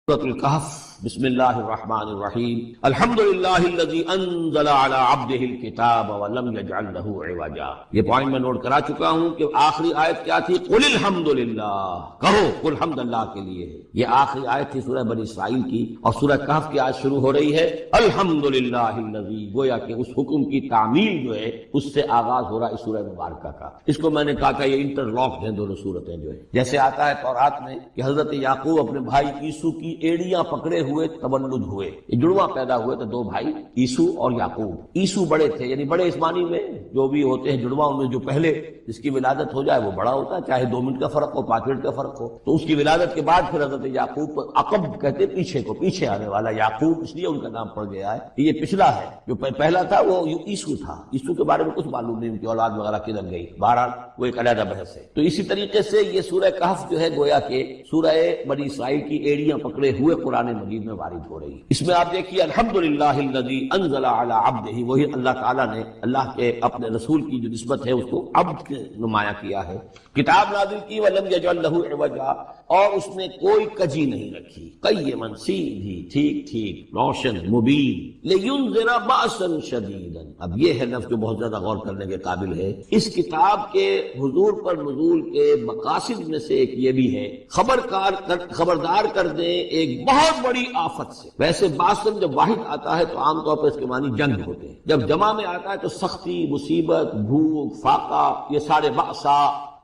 سورۃ الکہف بسم اللہ الرحمن الرحیم الحمدللہ الذی انزل علی عبدہ الکتاب ولم یجعل لہ عوجا۔ یہ پوائنٹ میں نوٹ کرا چکا ہوں کہ آخری آیت کیا تھی؟ قل الحمدللہ، کہو قل حمد اللہ کے لیے ہے۔ یہ آخری آیت تھی سورہ بنی اسرائیل کی، اور سورہ کہف کی آیت شروع ہو رہی ہے الحمدللہ الذی، گویا کہ اس حکم کی تعمیل جو ہے اس سے آغاز ہو رہا ہے اس سورہ مبارکہ کا۔ اس کو میں نے کہا کہ یہ انٹر لاکڈ ہیں دونوں سورتیں جو ہے، جیسے آتا ہے تورات میں کہ حضرت یعقوب اپنے بھائی عیسو کی ایڑیاں پکڑے ہوئے تولد ہوئے، یہ جڑواں پیدا ہوئے تو دو بھائی عیسو اور یعقوب۔ عیسو بڑے تھے، یعنی بڑے اس معنی میں جو بھی ہوتے ہیں جڑواں، ان میں جو پہلے جس کی ولادت ہو جائے وہ بڑا ہوتا ہے، چاہے 2 منٹ کا فرق ہو 5 منٹ کا فرق ہو۔ تو اس کی ولادت کے بعد پھر حضرت یعقوب عقب کہتے پیچھے کو، پیچھے آنے والا یعقوب، اس لیے ان کا نام پڑ گیا ہے کہ یہ پچھلا ہے۔ جو پہلا تھا وہ عیسو تھا، عیسو کے بارے میں کچھ معلوم نہیں ان کی اولاد وغیرہ کدھر گئی، بہرحال وہ ایک علیحدہ بحث ہے۔ تو اسی طریقے سے یہ سورہ کہف جو ہے گویا کہ سورہ بنی اسرائیل کی ایڑیاں پکڑے ہوئے قرآن مجید میں وارد ہو رہی ہے۔ اس میں آپ دیکھیے الحمدللہ الذی انزل علی عبدہ، وہی اللہ تعالیٰ نے اللہ کے اپنے رسول کی جو نسبت ہے اس کو عبد کے نمایاں کیا ہے۔ کتاب نازل کی ولم یجعل لہ عوجا، اور اس نے کوئی کجی نہیں رکھی، قیما، سیدھی، ٹھیک روشن مبین، لینذر بأسا شدیدا۔ اب یہ ہے لفظ جو بہت زیادہ غور کرنے کے قابل ہے۔ اس کتاب کے حضور پر نزول کے مقاصد میں سے ایک یہ بھی ہے خبردار کر دیں ایک بہت بڑی آفت سے۔ ویسے باسن جب واحد آتا ہے تو عام طور پر اس کے معنی جنگ ہوتے ہیں، جب جمع میں آتا ہے تو سختی، مصیبت، بھوک، فاقہ، یہ سارے بأسا۔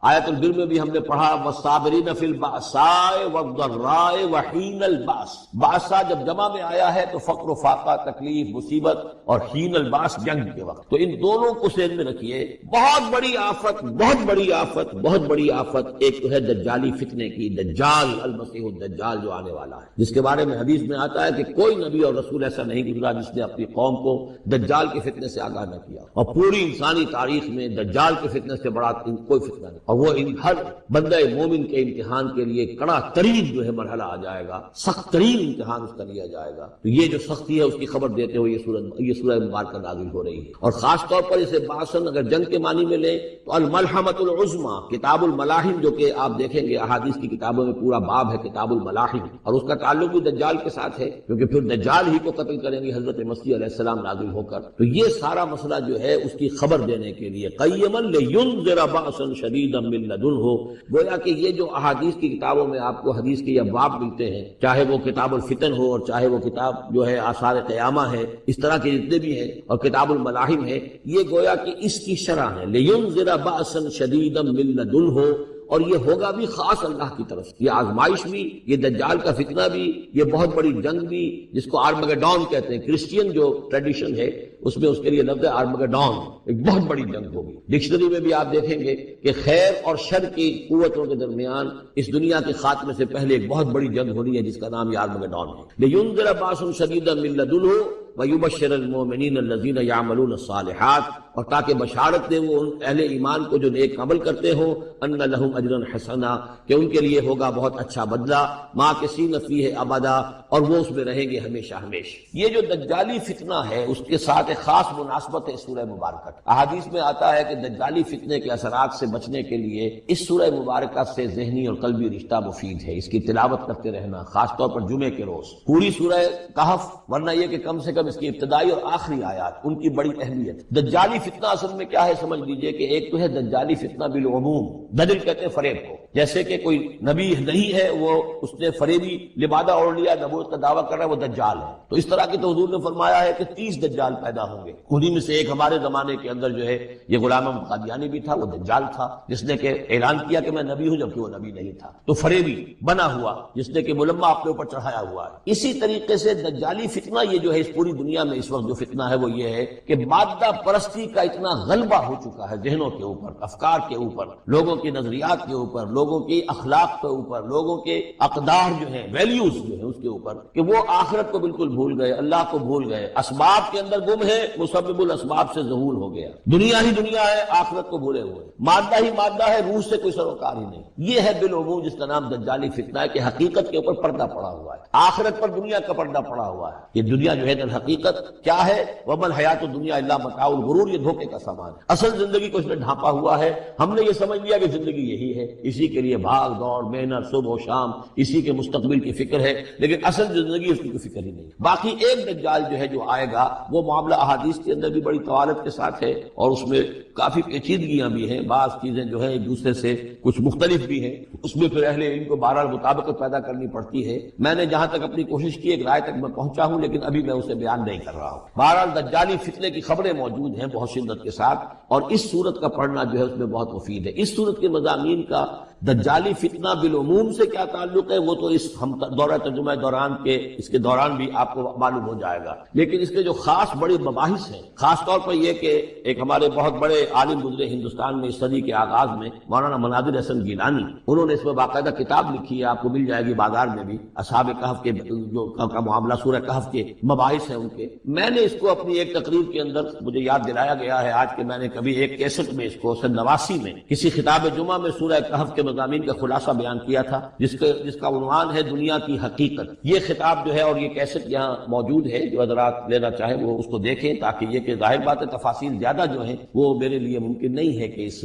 آیت البر میں بھی ہم نے پڑھا والصابرین فی البأساء والضراء وحین البأس۔ بأسا جب جمع میں آیا ہے تو فقر و فاقہ، تکلیف، مصیبت، اور حین البأس جنگ کے وقت۔ تو ان دونوں کو ذہن میں رکھیے، بہت بڑی آفت، بہت بڑی آفت، بہت بڑی آفت ایک تو ہے دجالی فتنے کی، دجال المسیح الدجال جو آنے والا ہے، جس کے بارے میں حدیث میں آتا ہے کہ کوئی نبی اور رسول ایسا نہیں گزرا جس نے اپنی قوم کو دجال کے فتنے سے آگاہ نہ کیا، اور پوری انسانی تاریخ میں دجال کے فتنے سے بڑا کوئی فتنہ نہیں، اور وہ ہر بندہ مومن کے امتحان کے لیے کڑا ترین جو ہے مرحلہ آ جائے گا، سخت ترین امتحان اس کا لیا جائے گا۔ تو یہ جو سختی ہے اس کی خبر دیتے ہوئے یہ سورہ مبارکہ نازل ہو رہی ہے، اور خاص طور پر اسے باسن اگر جنگ کے معنی میں لیں تو الملحمۃ العظمیٰ، کتاب الملاحم، جو کہ آپ دیکھیں گے احادیث کی کتابوں میں پورا باب ہے کتاب الملاحم، اور اس کا تعلق بھی دجال کے ساتھ ہے، کیونکہ پھر دجال ہی کو قتل کریں گے حضرت مسیح علیہ السلام نازل ہو کر۔ تو یہ سارا مسئلہ جو ہے اس کی خبر دینے کے لیے قیما لینذر بأسا شدیدا من ہو، گویا کہ یہ جو احادیث کی کتابوں میں آپ کو حدیث کے یہ باب ملتے ہیں، چاہے وہ کتاب الفتن ہو اور چاہے وہ کتاب جو ہے آثار قیامہ ہے، اس طرح کے جتنے بھی ہیں، اور کتاب الملاحم ہے، یہ گویا کہ اس کی شرح ہے لینذر بأسا شدیدا من لدنہ، اور یہ ہوگا بھی خاص اللہ کی طرف سے، یہ آزمائش بھی، یہ دجال کا فتنہ بھی، یہ بہت بڑی جنگ بھی، جس کو آرمگڈون کہتے ہیں، کرسچین جو ٹریڈیشن ہے اس میں اس کے لیے لفظ ہے آرمگڈون، ایک بہت بڑی جنگ ہوگی۔ ڈکشنری میں بھی آپ دیکھیں گے کہ خیر اور شر کی قوتوں کے درمیان اس دنیا کے خاتمے سے پہلے ایک بہت بڑی جنگ ہو رہی ہے جس کا نام یہ آرمگڈون ہے۔ لینذر بأسا شدیدا من لدنہ وَيُبَشِّرَ الْمُؤْمِنِينَ الَّذِينَ يَعْمَلُونَ الصَّالِحَاتِ، اور تاکہ بشارت دے وہ ان اہل ایمان کو جو نیک عمل کرتے ہوں، أَنَّ لَهُمْ أَجْرًا حَسَنًا، کہ ان کے لیے ہوگا بہت اچھا بدلہ، مَاكِثِينَ فِيهِ أَبَدًا، اور وہ اس میں رہیں گے ہمیشہ ہمیشہ۔ یہ جو دجالی فتنہ ہے اس کے ساتھ ایک خاص مناسبت ہے سورہ مبارکہ۔ احادیث میں آتا ہے کہ دجالی فتنے کے اثرات سے بچنے کے لیے اس سورہ مبارکہ سے ذہنی اور قلبی رشتہ مفید ہے، اس کی تلاوت کرتے رہنا، خاص طور پر جمعے کے روز پوری سورہ کہف، ورنہ یہ کہ کم سے کم اس کی ابتدائی اور آخری آیات ان کی بڑی اہمیت۔ دجالی فتنہ اصل میں کیا ہے سمجھ لیجئے کہ ایک تو ہے دجالی فتنہ بالعموم، دجل کہتے ہیں فریب کو، جیسے کہ کوئی نبی نہیں ہے وہ اس نے فریبی لبادہ اوڑھ لیا، نبوت کا دعویٰ کر رہا ہے، وہ دجال ہے۔ تو اس طرح کی تو حضور نے فرمایا ہے کہ 30 دجال پیدا ہوں گے، انہی میں سے ایک ہمارے زمانے کے اندر جو ہے یہ غلام احمد قادیانی بھی تھا، وہ دجال تھا جس نے کہ اعلان کیا کہ میں نبی ہوں جبکہ وہ نبی نہیں تھا، تو فریبی بنا ہوا جس نے کہ ملمہ اپنے اوپر چڑھایا ہوا ہے۔ اسی طریقے سے دجالی فتنہ یہ جو ہے اس پوری دنیا میں اس وقت جو فتنہ ہے وہ یہ ہے کہ مادہ پرستی کا اتنا غلبہ ہو چکا ہے ذہنوں کے اوپر، افکار کے اوپر، لوگوں کے نظریات کے اوپر، لوگوں کی اخلاق کے اوپر، لوگوں کے اقدار جو ہیں، ویلیوز جو ہیں اس کے اوپر، کہ وہ آخرت کو بالکل بھول گئے، اللہ کو بھول گئے، اسباب کے اندر گم ہے، مسبب الاسباب سے ظہور ہو گیا، دنیا ہی دنیا ہے، آخرت کو بھولے ہوئے، مادہ ہی مادہ ہے، روح سے کوئی سروکار ہی نہیں۔ یہ ہے بالعموم جس کا نام دجالی فتنہ ہے کہ حقیقت کے اوپر پردہ پڑا ہوا ہے، آخرت پر دنیا کا پردہ پڑا ہوا ہے۔ یہ دنیا جو ہے در حقیقت کیا ہے؟ وَمَا الْحَيَاةُ الدُّنْيَا إِلَّا مَتَاعُ الْغُرُورِ، یہ دھوکے کا سامان ہے، اصل زندگی کو اس نے ڈھانپا ہوا ہے۔ ہم نے یہ سمجھ لیا کہ زندگی یہی ہے، اسی کے لیے بھاگ دوڑ، محنت، صبح و شام، اسی کے مستقبل کی فکر ہے، لیکن اصل زندگی اس کی کوئی فکر ہی نہیں۔ باقی ایک دجال جو ہے جو آئے گا وہ معاملہ احادیث کے اندر بھی بڑی طوالت کے ساتھ ہے اور اس میں کافی پیچیدگیاں بھی ہیں، بعض چیزیں جو ہے ایک دوسرے سے کچھ مختلف بھی ہیں، اس میں پھر اہل علم کو بہرحال مطابقت پیدا کرنی پڑتی ہے۔ میں نے جہاں تک اپنی کوشش کی ایک رائے تک میں پہنچا ہوں، لیکن ابھی میں اسے بیان نہیں کر رہا ہوں۔ بہرحال دجالی فتنے کی خبریں موجود ہیں بہت شدت کے ساتھ، اور اس صورت کا پڑھنا جو ہے اس میں بہت مفید ہے۔ اس صورت کے مضامین کا دجالی فتنہ بالعموم سے کیا تعلق ہے وہ تو اس ہم دورہ ترجمہ دوران کے اس کے دوران بھی آپ کو معلوم ہو جائے گا، لیکن اس کے جو خاص بڑے مباحث ہیں، خاص طور پر یہ کہ ایک ہمارے بہت بڑے عالم گزرے ہندوستان میں اس صدی کے آغاز میں مولانا مناظر حسن گیلانی، انہوں نے اس میں باقاعدہ کتاب لکھی ہے، آپ کو مل جائے گی بازار میں بھی، اصحاب کہف کے جو کا معاملہ سورہ کہف کے مباحث ہیں ان کے۔ میں نے اس کو اپنی ایک تقریر کے اندر مجھے یاد دلایا گیا ہے آج کہ میں نے کبھی ایک کیسٹ میں اس کو سن 89 میں کسی خطاب جمعہ میں سورہ کہف کے مضامین کا خلاصہ بیان کیا تھا، جس کا عنوان ہے دنیا کی حقیقت۔ یہ خطاب جو ہے اور یہ کیسٹ یہاں موجود ہے، جو حضرات لینا چاہیں وہ اس کو دیکھیں، تاکہ یہ کہ ظاہر بات ہے تفاصیل زیادہ جو ہیں وہ میرے لیے ممکن نہیں ہے کہ اس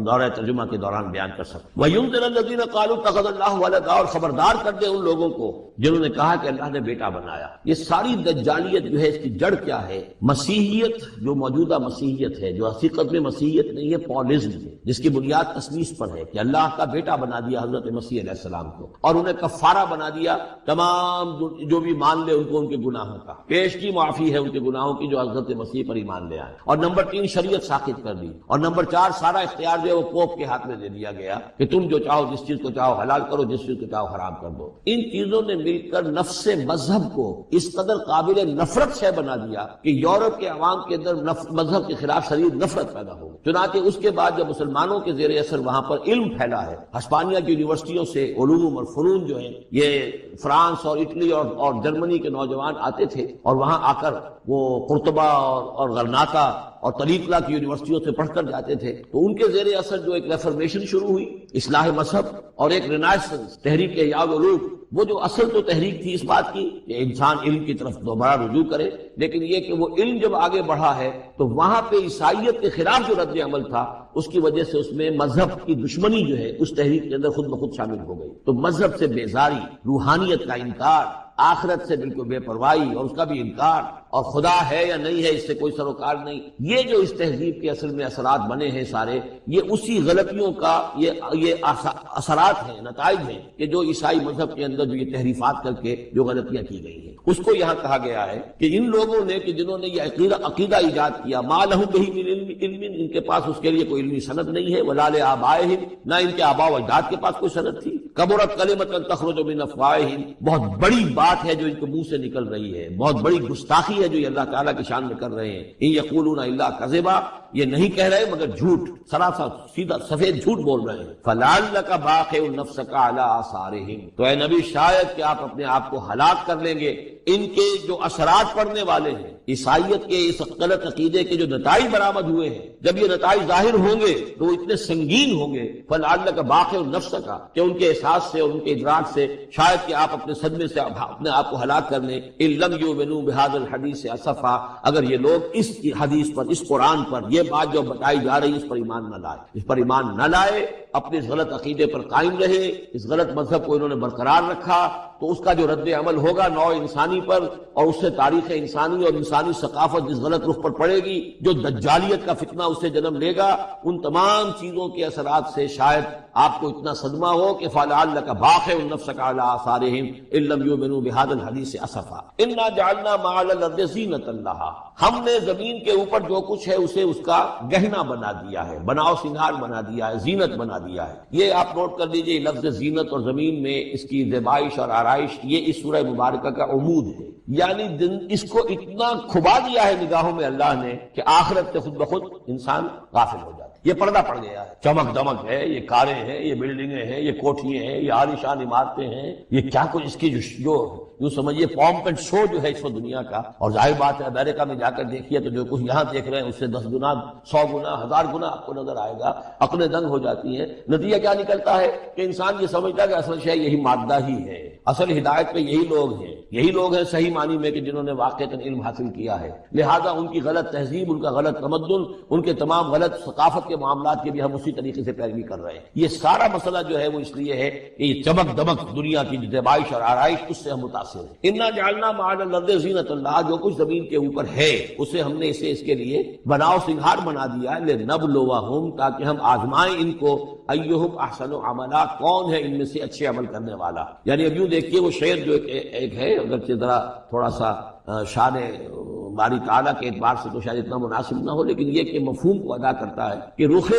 دورہ ترجمہ کے دوران بیان کر سکوں۔ وَيُنذِرَ الَّذِينَ قَالُوا اتَّخَذَ اللَّهُ وَلَدًا، اور خبردار کر دے ان لوگوں کو جنہوں نے کہا کہ اللہ نے بیٹا بنایا۔ یہ ساری دجالیت جو ہے اس کی جڑ کیا ہے؟ مسیحیت، جو موجودہ مسیحیت ہے، جو حقیقت میں مسیحیت نہیں ہے، پولزم ہے، جس کی بنیاد تثلیث پر ہے کہ اللہ کا بیٹا بنا دیا حضرت مسیح علیہ السلام کو، اور انہیں کفارہ بنا دیا تمام جو بھی مان لے ان کو ان کے گناہوں کا، پیش کی معافی ہے ان کے گناہوں کی جو حضرت مسیح پر ایمان لے آئے، اور نمبر 3 شریعت ساخت کر دی، اور نمبر 4 سارا اختیار جو ہے وہ پوپ کے ہاتھ میں دے دیا گیا کہ تم جو چاہو جس چیز کو چاہو حلال کرو، جس چیز کو چاہو حرام کر دو۔ ان چیزوں نے مل کر نفس مذہب کو اس قدر قابل نفرت شے بنا دیا کہ یورپ کے عوام کے اندر مذہب کے خلاف شدید نفرت پیدا ہو۔ چنانچہ اس کے بعد جب مسلمانوں کے زیر اثر وہاں پر علم پھیلا ہے، ہسپانیہ کی یونیورسٹیوں سے علوم اور فنون جو ہیں یہ فرانس اور اٹلی اور جرمنی کے نوجوان آتے تھے اور وہاں آ کر وہ قرطبہ اور غرناطہ اور طلیقلہ کی یونیورسٹیوں سے پڑھ کر جاتے تھے، تو ان کے زیر اثر جو ایک ریفرمیشن شروع ہوئی، اصلاح مذہب اور ایک رینائسنس، تحریک احیاء العلوم، وہ جو اصل تو تحریک تھی اس بات کی کہ انسان علم کی طرف دوبارہ رجوع کرے، لیکن یہ کہ وہ علم جب آگے بڑھا ہے تو وہاں پہ عیسائیت کے خلاف جو رد عمل تھا اس کی وجہ سے اس میں مذہب کی دشمنی جو ہے اس تحریک کے اندر خود بخود شامل ہو گئی۔ تو مذہب سے بیزاری، روحانیت کا انکار، آخرت سے بالکل بے پرواہی اور اس کا بھی انکار، اور خدا ہے یا نہیں ہے اس سے کوئی سروکار نہیں، یہ جو اس تہذیب کے اصل میں اثرات بنے ہیں سارے، یہ اسی غلطیوں کا یہ اثرات ہیں، نتائج ہیں کہ جو عیسائی مذہب کے اندر جو یہ تحریفات کر کے جو غلطیاں کی گئی ہیں، اس کو یہاں کہا گیا ہے کہ ان لوگوں نے کہ جنہوں نے یہ عقیدہ ایجاد کیا، ما لہم بہ من علم، ان کے پاس اس کے لیے کوئی علمی سند نہیں ہے، ولا لآبائہم، نہ ان کے آباء و اجداد کے پاس کوئی سند تھی، کبرت کلمۃ تخرج من افواہہم، بہت بڑی بات ہے جو ان کے منہ سے نکل رہی ہے، بہت بڑی گستاخی ہے جو یہ اللہ تعالیٰ کی شان میں کر رہے ہیں، ان یقولون الا کذبا، یہ نہیں کہہ رہے مگر جھوٹ، سراسر سیدھا سفید جھوٹ بول رہے ہیں۔ فلعلک باخع نفسک علی آثارہم، تو اے نبی شاید کہ آپ اپنے آپ کو ہلاک کر لیں گے ان کے جو اثرات پڑنے والے ہیں، عیسائیت کے اس غلط عقیدے کے جو نتائج برآمد ہوئے ہیں، جب یہ نتائج ظاہر ہوں گے تو اتنے سنگین ہوں گے، فلعلک باخع نفسک، کہ ان کے احساس سے اور ان کے ادراک سے شاید کہ آپ اپنے صدمے سے اپنے آپ کو ہلاک کر لیں۔ ان لم یؤمنوا بهذا الحدیث اسفا، اگر یہ لوگ اس حدیث پر، اس قرآن پر، یہ بات جو بتائی جا رہی اس پر ایمان نہ لائے، اس پر ایمان نہ لائے، اپنے اس غلط عقیدے پر قائم رہے، اس غلط مذہب کو انہوں نے برقرار رکھا، تو اس کا جو رد عمل ہوگا نوع انسانی پر، اور اس سے تاریخ انسانی اور انسانی ثقافت جس غلط رخ پر پڑے گی، جو دجالیت کا فتنہ اس سے جنم لے گا، ان تمام چیزوں کے اثرات سے شاید آپ کو اتنا صدمہ ہو کہ فلعلک باخع نفسک علی آثارہم ان لم یؤمنوا بهذا الحدیث اسفا انا جعلنا ما علی الارض زینۃ لہا، ہم نے زمین کے اوپر جو کچھ ہے اسے اس کا گہنا بنا دیا ہے، بناؤ سنگار بنا دیا ہے، زینت بنا دیا ہے۔ یہ آپ نوٹ کر لیجئے، لفظ زینت اور زمین میں اس کی زیبائش اور آرائش، یہ اس سورہ مبارکہ کا عمود ہے، یعنی اس کو اتنا کھبا دیا ہے نگاہوں میں اللہ نے کہ آخرت سے خود بخود انسان غافل ہو جاتا ہے۔ یہ پردہ پڑ گیا ہے، چمک دمک ہے، یہ کاریں ہیں، یہ بلڈنگیں ہیں، یہ کوٹھیاں ہیں، یہ عالیشان عمارتیں ہیں، یہ کیا کچھ اس کی جو یوں سمجھیے پومپ اینڈ شو جو ہے اس وقت دنیا کا، اور ظاہر بات ہے امریکہ میں جا کر دیکھیے تو جو کچھ یہاں دیکھ رہے ہیں اس سے 10 گنا 100 گنا 1000 گنا آپ کو نظر آئے گا، عقلیں دنگ ہو جاتی ہیں۔ نتیجہ کیا نکلتا ہے کہ انسان یہ سمجھتا ہے کہ اصل شے یہی مادہ ہی ہے، اصل ہدایت پہ یہی لوگ ہیں صحیح معنی میں کہ جنہوں نے واقعتاً علم حاصل کیا ہے، لہذا ان کی غلط تہذیب، ان کا غلط تمدن، ان کے تمام غلط ثقافت کے کے معاملات کی بھی ہم اسی طریقے سے پیروی کر رہے ہیں. یہ سارا مسئلہ جو ہے وہ اس لیے ہے کہ یہ چمک دمک دنیا کی زیبائش اور آرائش اس سے ہم متاثر ہیں. انا جعلنا ما علی الارض زینۃ اللہ، جو کچھ زمین کے اوپر ہے اسے ہم نے اسے اس کے لیے بناؤ سنگھار بنا دیا ہے، لنبلوہم، تاکہ ہم آزمائیں ان کو، ایہم احسن عملا، کون ہے ان میں سے اچھے عمل کرنے والا. یعنی اب یوں دیکھیے وہ شعر جو ایک ہے، اگرچہ ذرا تھوڑا سا شان باری تعالیٰ کے اعتبار سے تو شاید اتنا مناسب نہ ہو، لیکن یہ کہ مفہوم کو ادا کرتا ہے کہ رخ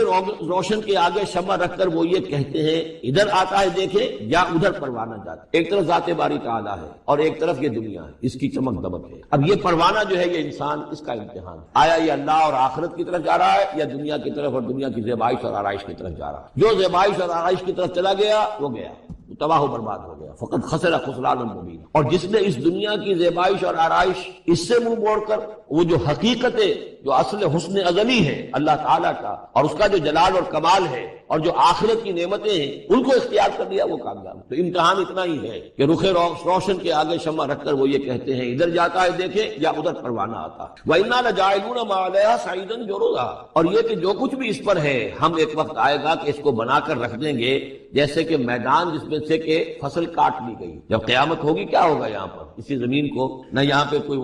روشن کے آگے شمع رکھ کر وہ یہ کہتے ہیں ادھر آتا ہے دیکھے یا ادھر پروانہ جاتا ہے. ایک طرف ذات باری تعالیٰ ہے اور ایک طرف یہ دنیا ہے، اس کی چمک دمک ہے. اب یہ پروانہ جو ہے یہ انسان، اس کا امتحان ہے، آیا یہ اللہ اور آخرت کی طرف جا رہا ہے یا دنیا کی طرف اور دنیا کی زیبائش اور آرائش کی طرف جا رہا ہے. جو زیبائش اور آرائش کی طرف چلا گیا وہ گیا، تباہ و برباد ہو گیا، فقط خسر خسرانا مبین. اور جس نے اس دنیا کی زیبائش اور آرائش اس سے منہ موڑ کر وہ جو حقیقت جو اصل حسن ازلی ہے اللہ تعالیٰ کا اور اس کا جو جلال اور کمال ہے اور جو آخرت کی نعمتیں ہیں ان کو اختیار کر لیا وہ کامیاب. تو امتحان اتنا ہی ہے کہ رخ روشن کے آگے شمع رکھ کر وہ یہ کہتے ہیں ادھر جاتا ہے دیکھے یا ادھر پروانہ آتا. وَإِنَّا لَجَاعِلُونَ مَا عَلَيْهَا صَعِيدًا جُرُزًا، اور یہ کہ جو کچھ بھی اس پر ہے ہم ایک وقت آئے گا کہ اس کو بنا کر رکھ دیں گے جیسے کہ میدان جس میں سے کہ فصل کاٹ لی گئی. جب قیامت ہوگی کیا ہوگا یہاں پر اسی زمین کو، نہ یہاں پہ کوئی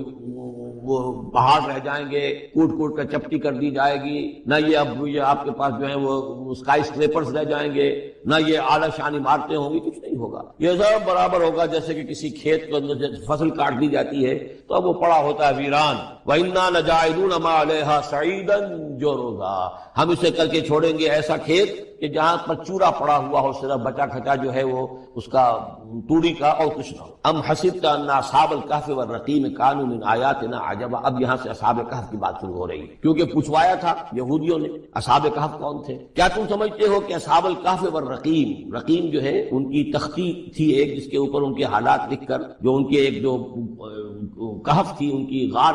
وہ پہاڑ رہ جائیں گے کوٹ کوٹ کر چپٹی کر دی جائے گی، نہ یہ اب یہ آپ کے پاس جو ہے وہ اسکائی اسکریپرز رہ جائیں گے، نہ یہ اعلیٰ شان عمارتیں ہوں گی، کچھ نہیں ہوگا. یہ سب برابر ہوگا جیسے کہ کسی کھیت کے اندر سے فصل کاٹ دی جاتی ہے تو اب وہ پڑا ہوتا ہے ویران. وَإِنَّا لَجَاعِلُونَ مَا عَلَيْهَا صَعِيدًا جُرُزًا، ہم اسے کر کے چھوڑیں گے ایسا کھیت کہ جہاں پر چورا پڑا ہوا ہو، صرف بچا کھچا جو ہے وہ اس کا توڑی کا اور کچھ نہ ہو. ام حسبت ان اصحاب الکہف والرقیم کانوا من آیاتنا عجبا، اب یہاں سے اصحاب کہف کی بات شروع ہو رہی ہے کیونکہ پوچھوایا تھا یہودیوں نے اصحاب کہف کون تھے. کیا تم سمجھتے ہو کہ اصحاب الکہف والرقیم، رقیم جو ہے ان کی تختی تھی ایک جس کے اوپر ان کے حالات لکھ کر، جو ان کے ایک جو کہف تھی ان کی غار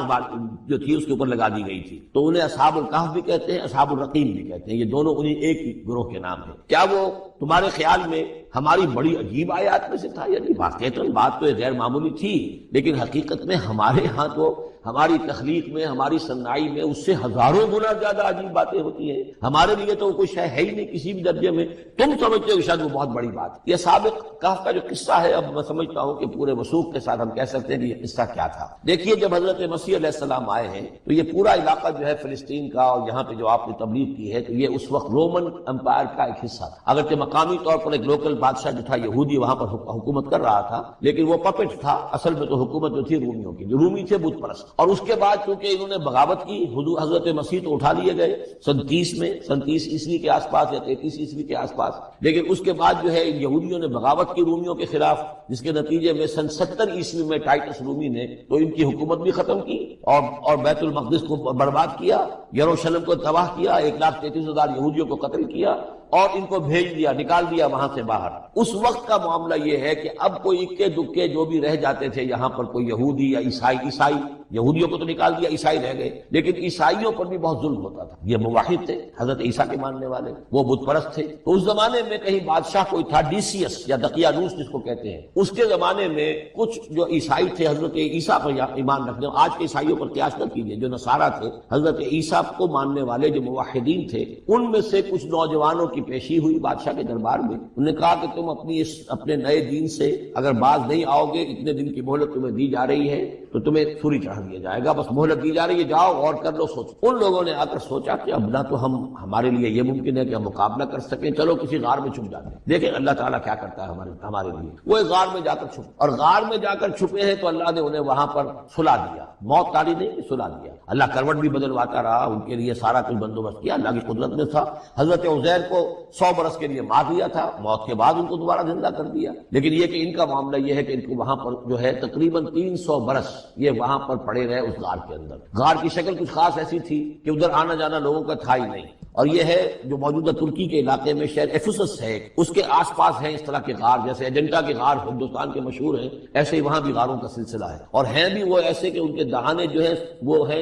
جو تھی اس کے اوپر لگا دی گئی تھی، تو انہیں اصحاب الکہف بھی کہتے ہیں اصحاب الرقیم بھی کہتے ہیں. یہ دونوں انہیں ایک ہی گروہ کے نام ہے. کیا وہ تمہارے خیال میں ہماری بڑی عجیب آیات میں سے تھا؟ یعنی واقعتاً بات تو غیر معمولی تھی، لیکن حقیقت میں ہمارے ہاں تو ہماری تخلیق میں، ہماری صنائی میں اس سے ہزاروں گنا زیادہ عجیب باتیں ہوتی ہیں. ہمارے لیے تو کوئی شے ہے ہی نہیں کسی بھی درجے میں، تم سمجھتے ہو شاید وہ بہت بڑی بات ہے. یہ سابق کہف کا جو قصہ ہے اب میں سمجھتا ہوں کہ پورے وثوق کے ساتھ ہم کہہ سکتے ہیں کہ یہ قصہ کیا تھا. دیکھیے جب حضرت مسیح علیہ السلام آئے ہیں تو یہ پورا علاقہ جو ہے فلسطین کا اور یہاں پہ جو آپ نے تبلیغ کی ہے تو یہ اس وقت رومن امپائر کا ایک حصہ تھا. اگرچہ مقامی طور پر ایک لوکل بادشاہ جو تھا یہودی وہاں پر حکومت کر رہا تھا، لیکن وہ پپٹ تھا، اصل میں تو حکومت جو تھی رومیوں کی، جو رومی تھے بت پرست. اور اس کے بعد چونکہ انہوں نے بغاوت کی، حضرت مسیح تو اٹھا لیے گئے سن 30 عیسوی کے آس پاس یا 33 عیسوی کے آس پاس، لیکن اس کے بعد جو ہے یہودیوں نے بغاوت کی رومیوں کے خلاف، جس کے نتیجے میں سن 70 عیسوی میں ٹائٹس رومی نے تو ان کی حکومت بھی ختم کی اور بیت المقدس کو برباد کیا، یروشلم کو تباہ کیا، 1,33,000 یہودیوں کو قتل کیا اور ان کو بھیج دیا، نکال دیا وہاں سے باہر. اس وقت کا معاملہ یہ ہے کہ اب کوئی اکے دکے جو بھی رہ جاتے تھے یہاں پر، کوئی یہودی یا عیسائی، یہودیوں کو تو نکال دیا، عیسائی رہ گئے، لیکن عیسائیوں پر بھی بہت ظلم ہوتا تھا. یہ موحد تھے، حضرت عیسیٰ کے ماننے والے، وہ بت پرست تھے. تو اس زمانے میں کہیں بادشاہ کوئی تھا ڈیسیس یا دقیانوس جس کو کہتے ہیں، اس کے زمانے میں کچھ جو عیسائی تھے حضرت عیسیٰ پر ایمان رکھنے، آج کے عیسائیوں پر قیاس نہ کیجیے، جو نصارہ تھے حضرت عیسیٰ کو ماننے والے جو موحدین تھے، ان میں سے کچھ نوجوانوں کی پیشی ہوئی بادشاہ کے دربار میں. انہوں نے کہا کہ تم اپنے نئے دین سے اگر باز نہیں آؤ گے، اتنے دن کی مہلت تمہیں دی جا رہی ہے تو تمہیں سولی چڑھا دیا جائے گا، بس مہلت دی جا رہی ہے، جاؤ اور کر لو. سوچو. ان لوگوں نے آ کر سوچا کہ اب نہ تو ہمارے لیے یہ ممکن ہے کہ ہم مقابلہ کر سکیں، چلو کسی غار میں چھپ جاتے ہیں، دیکھیں اللہ تعالیٰ کیا کرتا ہے ہمارے لیے. وہ ایک غار میں جا کر چھپے، اور غار میں جا کر چھپے ہیں تو اللہ نے انہیں وہاں پر سلا دیا، موت تاری نہیں، سلا دیا. اللہ کروٹ بھی بدلواتا رہا، ان کے لیے سارا کچھ بندوبست کیا، اللہ کی قدرت میں تھا. حضرت عزیر کو 100 برس کے لیے مار دیا تھا، موت کے بعد ان کو دوبارہ زندہ کر دیا. لیکن یہ کہ ان کا معاملہ یہ ہے کہ ان کو وہاں پر جو ہے تقریباً 300 برس یہ وہاں پر پڑے رہے اس غار کے اندر. غار کی شکل کچھ خاص ایسی تھی کہ ادھر آنا جانا لوگوں کا تھا ہی نہیں. اور یہ ہے جو موجودہ ترکی کے علاقے میں شہر ایفسس ہے، اس کے آس پاس ہیں اس طرح کے غار، جیسے ایجنٹا کے غار ہندوستان کے مشہور ہیں، ایسے ہی وہاں بھی غاروں کا سلسلہ ہے. اور ہیں بھی وہ ایسے کہ ان کے دہانے جو ہیں وہ ہیں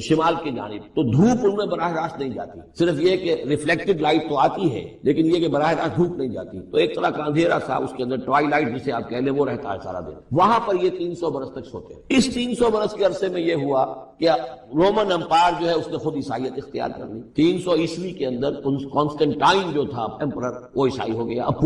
شمال کی جانب، تو دھوپ ان میں براہ راست نہیں جاتی، صرف یہ کہ ریفلیکٹڈ لائٹ تو آتی ہے لیکن یہ کہ براہ راست دھوپ نہیں جاتی. تو ایک طرح کا اندھیرا سا اس کے اندر، ٹوائی لائٹ جسے آپ کہہ لیں، وہ رہتا ہے سارا دن. وہاں پر یہ 300 برس تک سوتے ہیں. اس 300 برس کے عرصے میں یہ ہوا کہ رومن امپائر جو ہے اس نے خود عیسائیت اختیار کر لی. 300 عیسوی کے اندر کانسٹنٹائن جو تھا ایمپرر وہ عیسائی ہو گیا. اب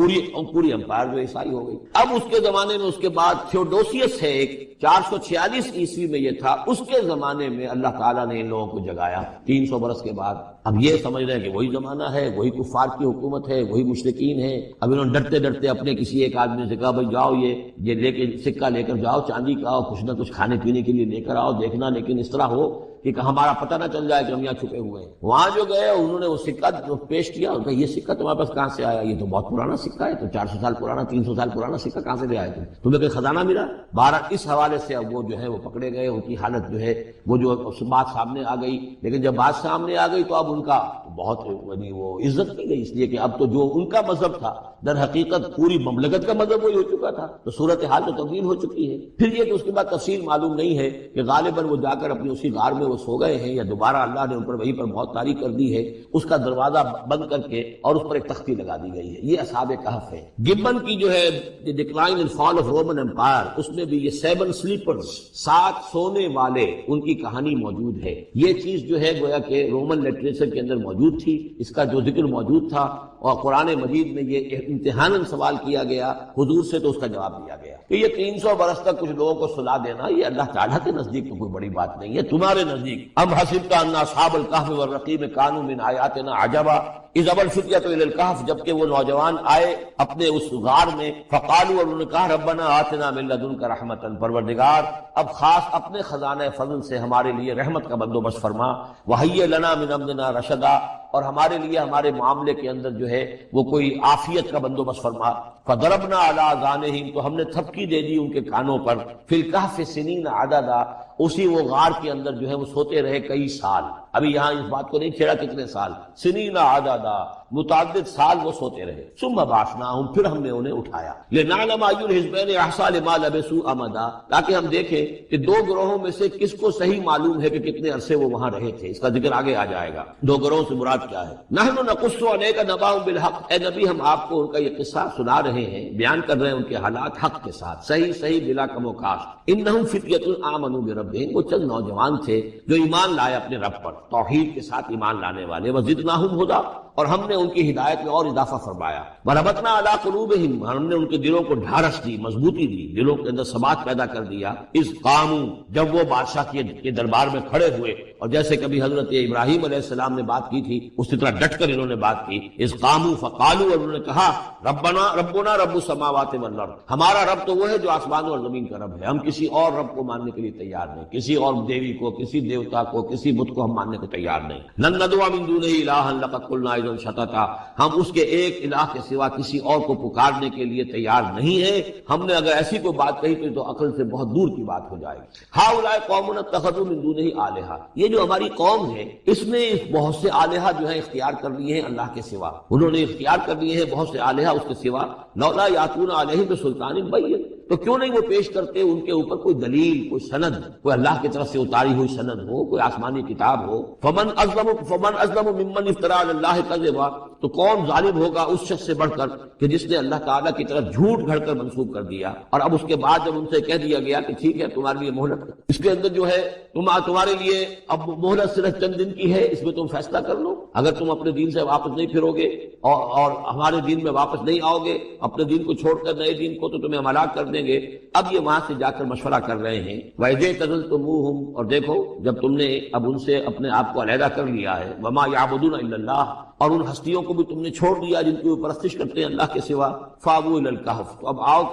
پوری امپائر جو عیسائی ہو گئی. اب اس کے زمانے میں اس کے بعد تھیوڈوسیس ہے ایک 446 عیسوی میں یہ تھا. اس کے زمانے میں اللہ تعالیٰ نے ان لوگوں کو جگایا 300 برس کے بعد. اب یہ سمجھ رہے ہیں کہ وہی زمانہ ہے, وہی کفار کی حکومت ہے, وہی مشرکین ہے. اب انہوں نے ڈرتے ڈرتے اپنے کسی ایک آدمی سے کہا بھائی جاؤ یہ لے کے سکہ لے کر جاؤ چاندی کا, اور کچھ نہ کچھ کھانے پینے کے لیے لے کر آؤ, دیکھنا لیکن اس طرح ہو کہ ہمارا پتہ نہ چل جائے کہ ہم یہاں چھپے ہوئے ہیں. وہاں جو گئے انہوں نے وہ سکہ پیش کیا, ان کا یہ سکہ تمہارے پاس کہاں سے آیا؟ یہ تو بہت پرانا سکہ ہے, تو 400 سال پرانا 300 سال پرانا سکہ کہاں سے لے آئے تمہیں کوئی خزانہ ملا؟ بہرحال اس حوالے سے اب وہ جو ہے وہ پکڑے گئے. ان کی حالت جو ہے وہ جو بات سامنے آ گئی, لیکن جب بات سامنے آ گئی تو اب ان کا بہت یعنی وہ عزت کی گئی, اس لیے کہ اب تو جو ان کا مذہب تھا در حقیقت پوری مملکت کا مذہب وہی ہو چکا تھا, تو صورتحال تو تبدیل ہو چکی ہے. پھر یہ کہ اس کے بعد تفصیل معلوم نہیں ہے کہ غالباً وہ جا کر اپنی اسی غار میں وہ سو گئے ہیں یا دوبارہ اللہ نے ان پر وہیں پر موت طاری کر دی ہے, اس کا دروازہ بند کر کے اور اس پر ایک تختی لگا دی گئی ہے. یہ اصحاب کہف ہے. گبن کی جو ہے decline and fall of Roman empire, اس میں بھی یہ 7 سلیپرز 7 سونے والے ان کی کہانی موجود ہے. یہ چیز جو ہے گویا کہ رومن لٹریچر کے اندر موجود تھی, اس کا جو ذکر موجود تھا, اور قرآن مجید میں یہ امتحاناً سوال کیا گیا حضور سے, تو اس کا جواب دیا گیا کہ یہ 300 برس تک کچھ لوگوں کو سلا دینا یہ اللہ تعالیٰ کے نزدیک تو کوئی بڑی بات نہیں ہے, تمہارے نزدیک. ام حسبت ان اصحاب الکہف والرقیم کانوا من آیاتنا عجبا اذ ابى الفتية الى الكهف, جبکہ وہ نوجوان آئے اپنے اس غار میں, فقالوا, اور انہوں نے کہا ربنا آتنا من لدنک رحمتا, پروردگار اب خاص اپنے خزانہ فضل سے ہمارے لیے رحمت کا بندوبست فرما, وہیئ لنا من امرنا رشدا, اور ہمارے لیے ہمارے معاملے کے اندر جو ہے وہ کوئی عافیت کا بندوبست فرما. فضربنا علی آذانہم, تو ہم نے تھپکی دے دی ان کے کانوں پر, فی الکہف سنین عددا, اسی وہ غار کے اندر جو ہے وہ سوتے رہے کئی سال. ابھی یہاں اس بات کو نہیں چھیڑا کتنے سال, سنین عددا, متعدد سال وہ سوتے رہے. ثم بعثناہم, پھر ہم نے انہیں اٹھایا, لنعلم ای الحزبین احصی لما لبثوا امدا, تاکہ ہم دیکھیں کہ 2 گروہوں میں سے کس کو صحیح معلوم ہے کہ کتنے عرصے وہ وہاں رہے تھے. اس کا ذکر آگے آ جائے گا. 2 گروہوں سے مراد کیا ہے؟ نحن نقص علیک نبأهم بالحق, اے نبی ہم آپ کو ان کا یہ قصہ سنا رہے ہیں, بیان کر رہے ہیں ان کے حالات حق کے ساتھ, صحیح بلا کم و کاست. انہم فتیۃ آمنوا بربہم, وہ چند نوجوان تھے جو ایمان لائے اپنے رب پر, توحید کے ساتھ ایمان لانے والے. وزدناہم ہدی, اور ہم نے ان کی ہدایت میں اور اضافہ فرمایا. وربطنا علی قلوبہم, ہم نے ان کے دلوں کو ڈھارس دی, مضبوطی دی, دلوں کے اندر ثبات پیدا کر دیا. اذ قاموا, جب وہ بادشاہ کے دربار میں کھڑے ہوئے, اور جیسے کبھی حضرت ابراہیم علیہ السلام نے بات کی تھی اسی طرح ڈٹ کر انہوں نے بات کی. اذ قاموا فقالوا, اور انہوں نے کہا ربنا رب السماوات والارض, ہمارا رب تو وہ ہے جو آسمانوں اور زمین کا رب ہے, ہم کسی اور رب کو ماننے کے لیے تیار نہیں, کسی اور دیوی کو, کسی دیوتا کو, کسی بت کو ہم ماننے کو تیار نہیں. لن ندعو من دونہ الہا لقد قلنا اذا شططا, ہم اس کے ایک الہ کے سوا کسی اور کو پکارنے کے لیے تیار نہیں ہے. ہم نے اگر ایسی کوئی بات کہی تو عقل سے بہت دور کی بات ہو جائے گی. ہؤلاء قوم اتخذوا من دونہ الہا, یہ جو ہماری قوم ہے اس نے بہت سے الہا جو ہے اختیار کر لیے ہیں اللہ کے سوا, انہوں نے اختیار کر لیے ہیں بہت سے الہا اس کے سوا. لولا یاتون علیہم بسلطان بین, تو کیوں نہیں وہ پیش کرتے ان کے اوپر کوئی دلیل, کوئی سند, کوئی اللہ کی طرف سے اتاری ہوئی سند ہو, کوئی آسمانی کتاب ہو. فمن اظلم ممن افترى علی اللہ کذبا, تو کون ظالم ہوگا اس شخص سے بڑھ کر کہ جس نے اللہ تعالیٰ کی طرف جھوٹ گھڑ کر منسوب کر دیا, اور اب اس کے بعد جب ان سے کہہ دیا گیا کہ ٹھیک ہے تمہارے لیے مہلت, اس کے اندر جو ہے تمہارے لیے اب مہلت صرف چند دن کی ہے, اس میں تم فیصلہ کر لو. اگر تم اپنے دین سے واپس نہیں پھرو گے اور ہمارے دین میں واپس نہیں آؤ گے, اپنے دین کو چھوڑ کر نئے دین کو, تو تمہیں ہم ہلاک کر دیں گے. اب یہ وہاں سے جا کر مشورہ کر رہے ہیں. وَإِذْ اعْتَزَلْتُمُوهُمْ, اور دیکھو جب تم نے اب ان سے اپنے آپ کو علیحدہ کر لیا ہے. وَمَا يَعْبُدُونَ إِلَّا اللَّهَ, اور ان ہستیوں کو بھی تم نے چھوڑ دیا جن کی وہ پرستش کرتے ہیں اللہ کے سوا. فَآوُوا إِلَى الْكَهْفِ, تو اب آؤ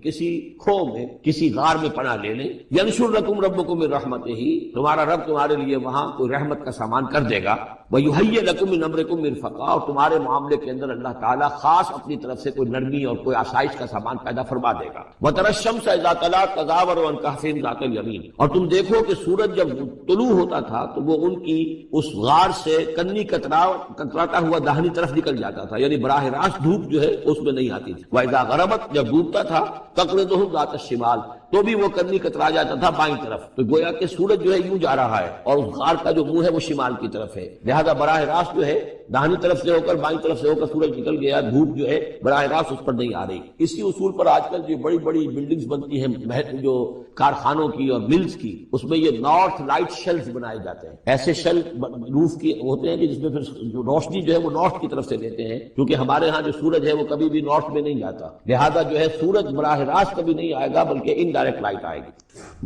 کسی کھو میں, کسی غار میں پناہ لے لیں. يَنشُرْ لَكُمْ رَبُّكُم مِّن رَحْمَتِهِ, تمہارا رب تمہارے لیے وہاں کوئی رحمت کا سامان کر دے گا. وَيُهَيِّئْ لَكُم مِّنْ أَمْرِكُم مِّرْفَقًا, اور تمہارے معاملے کے اندر اللہ تعالیٰ خاص اپنی طرف سے کوئی نرمی اور کوئی آسائش کا سامان پیدا فرما دے گا. وَتَرَى الشَّمْسَ إِذَا طَلَعَتْ تَزَاوَرُ عَنْ كَهْفِهِمْ ذَاتَ الْيَمِينِ, اور تم دیکھو کہ سورج جب طلوع ہوتا تھا تو وہ ان کی اس غار سے کنی کتراتا ہوا داہنی طرف نکل جاتا تھا, یعنی براہ راست دھوپ جو ہے اس میں نہیں آتی تھی. وَإِذَا غَرَبَتْ, جب ڈوبتا تھا, تَقْرِضُهُمْ ذَاتَ الشِّمَالِ, تو بھی وہ کنی کترا جاتا تھا بائیں طرف. تو گویا کہ سورج جو ہے یوں جا رہا ہے اور اس غار کا جو منہ ہے وہ شمال کی طرف ہے, لہذا براہ راست جو ہے داہنی طرف سے ہو کر بائیں طرف سے ہو کر سورج نکل گیا، دھوپ جو ہے براہ راست اس پر نہیں آ رہی۔ اسی اصول پر آج کل جو بڑی بڑی بلڈنگز بنتی ہیں جو کارخانوں کی اور ملز کی، اس میں یہ نارتھ لائٹ شیلز بنائے جاتے ہیں، ایسے شیل روف کی ہوتے ہیں کہ جس میں پھر جو روشنی جو ہے وہ نارتھ کی طرف سے لیتے ہیں، کیونکہ ہمارے ہاں جو سورج ہے وہ کبھی بھی نارتھ میں نہیں جاتا، لہذا جو ہے سورج براہ راست کبھی نہیں آئے گا بلکہ انڈائریکٹ لائٹ آئے گی۔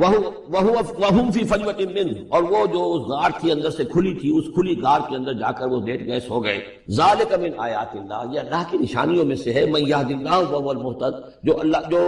وَهُمْ فِي فَجْوَةٍ مِّنْهُ، اور وہ جو اس غار کی اندر سے کھلی تھی، اس کھلی غار کے اندر جا کر وہ لیٹ گئے، سو گئے۔ ذَلِكَ مِنْ آیاتِ اللَّهِ، یہ اللہ کی نشانیوں میں سے ہے، مَن يَهْدِ اللَّهُ فَهُوَ الْمُهْتَدِ، جو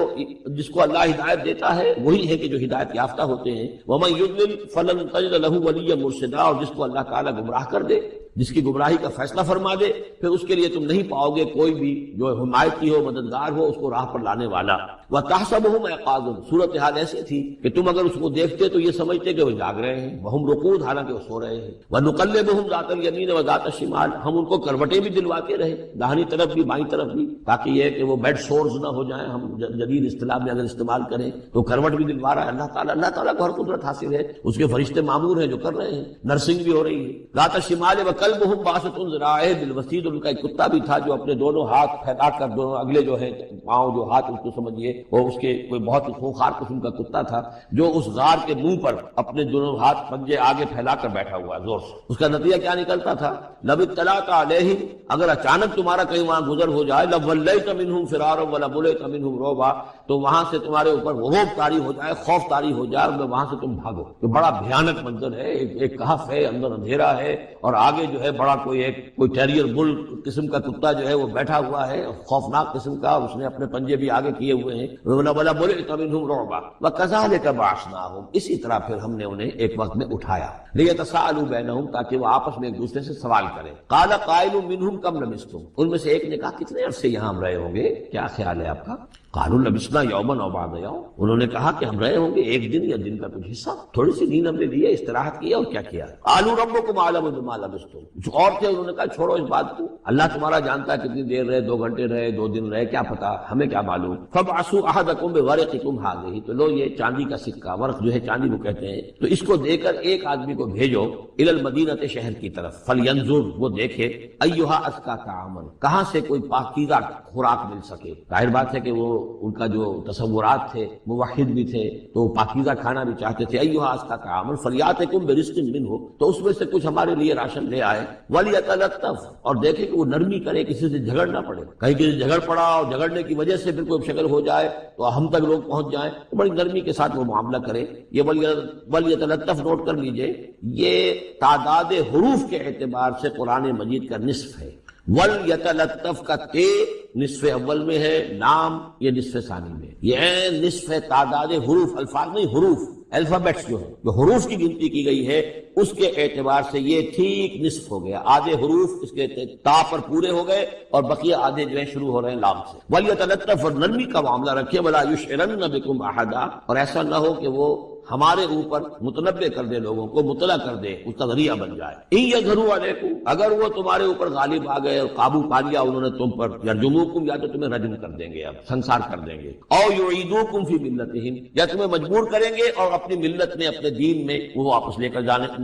جس کو اللہ ہدایت دیتا ہے وہی ہے کہ جو ہدایت یافتہ ہوتے ہیں۔ وَمَن يُضْلِلْ فَلَن تَجِدَ لَهُ وَلِيًّا مُرْشِدًا، اور جس کو اللہ تعالیٰ گمراہ کر دے، جس کی گمراہی کا فیصلہ فرما دے، پھر اس کے لیے تم نہیں پاؤ گے کوئی بھی جو حمایتی ہو، مددگار ہو، اس کو راہ پر لانے والا۔ وَتَحْسَبُهُمْ أَيْقَاظًا، صورتحال ایسی تھی کہ تم اگر اس کو دیکھتے تو یہ سمجھتے کہ وہ جاگ رہے ہیں، وَهُمْ رُقُودٌ، حالانکہ وہ سو رہے ہیں۔ وَنُقَلِّبُهُمْ ذَاتَ الْيَمِينِ وَذَاتَ الشِّمَالِ، ہم ان کو کروٹیں بھی دلواتے رہے، داہنی طرف بھی بائیں طرف بھی، تاکہ یہ کہ وہ بیڈ سورز نہ ہو جائیں، ہم جدید اصطلاح میں اگر استعمال کریں تو کروٹ بھی دلوا رہا ہے اللہ تعالیٰ کو ہر قدرت حاصل ہے، اس کے فرشتے معمور ہیں جو کر رہے ہیں، نرسنگ بھی ہو رہی ہے۔ ذَاتَ الشِّمَالِ وَكَلْبُهُمْ بَاسِطٌ ذِرَاعَيْهِ بِالْوَسِيدِ، ان کا ایک کتا بھی تھا جو اپنے دونوں ہاتھ پھیلا کر، دونوں اگلے جو ہے پاؤں جو ہاتھ اس کو سمجھیے، وہ اس کے کوئی بہت ہی خوخار قسم کا کتا تھا جو اس غار کے منہ پر اپنے دونوں ہاتھ پنجے آگے پھیلا کر بیٹھا ہوا زور سے۔ اس کا نتیجہ کیا نکلتا تھا؟ لَوِ اطَّلَعْتَ عَلَيْهِمْ، اگر اچانک تمہارا کہیں وہاں گزر ہو جائے، لَوَلَّيْتَ مِنْهُمْ فِرَارًا وَلَمُلِئْتَ مِنْهُمْ رُعْبًا، تو وہاں سے تمہارے اوپر رعب طاری ہو جائے، خوف طاری ہو جائے، اور وہاں سے تم بھاگو۔ تو بڑا بھیانک منظر ہے، ایک کہف ہے، اندر اندھیرا ہے، اور آگے جو ہے بڑا کوئی ٹیریئر بل قسم کا کتا جو ہے وہ بیٹھا ہوا ہے، خوفناک قسم کا، اس نے اپنے پنجے بھی آگے کیے ہوئے ہیں۔ وَلَمُلِئْتَ مِنْهُمْ رُعْبًا وَكَذَلِكَ بَعَثْنَاهُمْ، اسی طرح پھر ہم نے انہیں ایک وقت میں اٹھایا، لِيَتَسَاءَلُوا بَيْنَهُمْ، تاکہ وہ آپس میں ایک دوسرے سے سوال کریں۔ قَالَ قَائِلٌ مِّنْهُمْ كَمْ لَبِثْتُمْ، ان میں سے ایک نے کہا کتنے عرصے یہاں ہم رہے ہوں گے، کیا خیال ہے آپ کا؟ قالوا لبثنا یوما او بعض یوم، انہوں نے کہا کہ ہم رہے ہوں گے ایک دن یا دن کا کچھ حصہ، تھوڑی سی نیند ہم نے لی ہے، استراحت کی ہے، اور کیا کیا ہے۔ قالوا ربکم اعلم بما لبثتم، جو اور تھے انہوں نے کہا چھوڑو اس بات کو، اللہ تمہارا جانتا ہے کتنی دیر رہے، 2 گھنٹے رہے، 2 دن رہے، کیا پتا، ہمیں کیا معلوم۔ فبعثوا احدکم بورقکم هذه، تو لو یہ چاندی کا سکہ، ورق جو ہے چاندی کو کہتے ہیں، تو اس کو دے کر ایک آدمی کو بھیجو الی المدینہ، شہر کی طرف، فلینظر، وہ دیکھے، ایھا ازکی طعاما، کہاں سے کوئی پاکیزہ خوراک مل سکے۔ ظاہر بات ہے کہ وہ ان کا جو تصورات تھے، موحد بھی تھے تو وہ پاکیزہ کھانا بھی چاہتے تھے۔ ایھا ازکی طعاما فلیاتکم برزق منہ، تو اس میں سے کچھ ہمارے لیے راشن لے آئے، ولیتلطف، اور دیکھے کہ وہ نرمی کرے، کسی سے جھگڑ نہ پڑے، کہیں کسی سے جھگڑ پڑا اور جھگڑنے کی وجہ سے پھر کوئی شکل ہو جائے تو ہم تک لوگ پہنچ جائیں، تو بڑی نرمی کے ساتھ وہ معاملہ کرے۔ یہ ولیتلطف نوٹ کر لیجئے، یہ تعداد حروف کے اعتبار سے قرآن مجید کا نصف ہے۔ وَلْيَتَلَطَّفْ کا تے نصف اول میں ہے، لام یہ نصف ثانی میں، یہ نصف تعداد حروف، الفاظ نہیں، حروف، الفابیٹس جو ہے، جو حروف کی گنتی کی گئی ہے اس کے اعتبار سے یہ ٹھیک نصف ہو گیا، آدھے حروف اس کے تا پر پورے ہو گئے اور بقیہ آدھے جو ہے شروع ہو رہے ہیں لام سے۔ وَلْيَتَلَطَّفْ، اور نرمی کا معاملہ رکھے، وَلَا يُشْعِرَنَّ بِكُمْ أَحَدًا، اور ایسا نہ ہو کہ وہ ہمارے اوپر متنبع کر دے، لوگوں کو مطلع کر دے، اس کا ذریعہ بن جائے۔ إِن يَظْهَرُوا عَلَيْكُمْ، اگر وہ تمہارے اوپر غالب آ گئے اور قابو پا لیا انہوں نے تم پر، يَرْجُمُوكُمْ، یا تو تمہیں رجم کر دیں گے، اب سنسار کر دیں گے، أَوْ يُعِيدُوكُمْ فِي مِلَّتِهِمْ، یا تمہیں مجبور کریں گے اور اپنی ملت میں، اپنے دین میں وہ واپس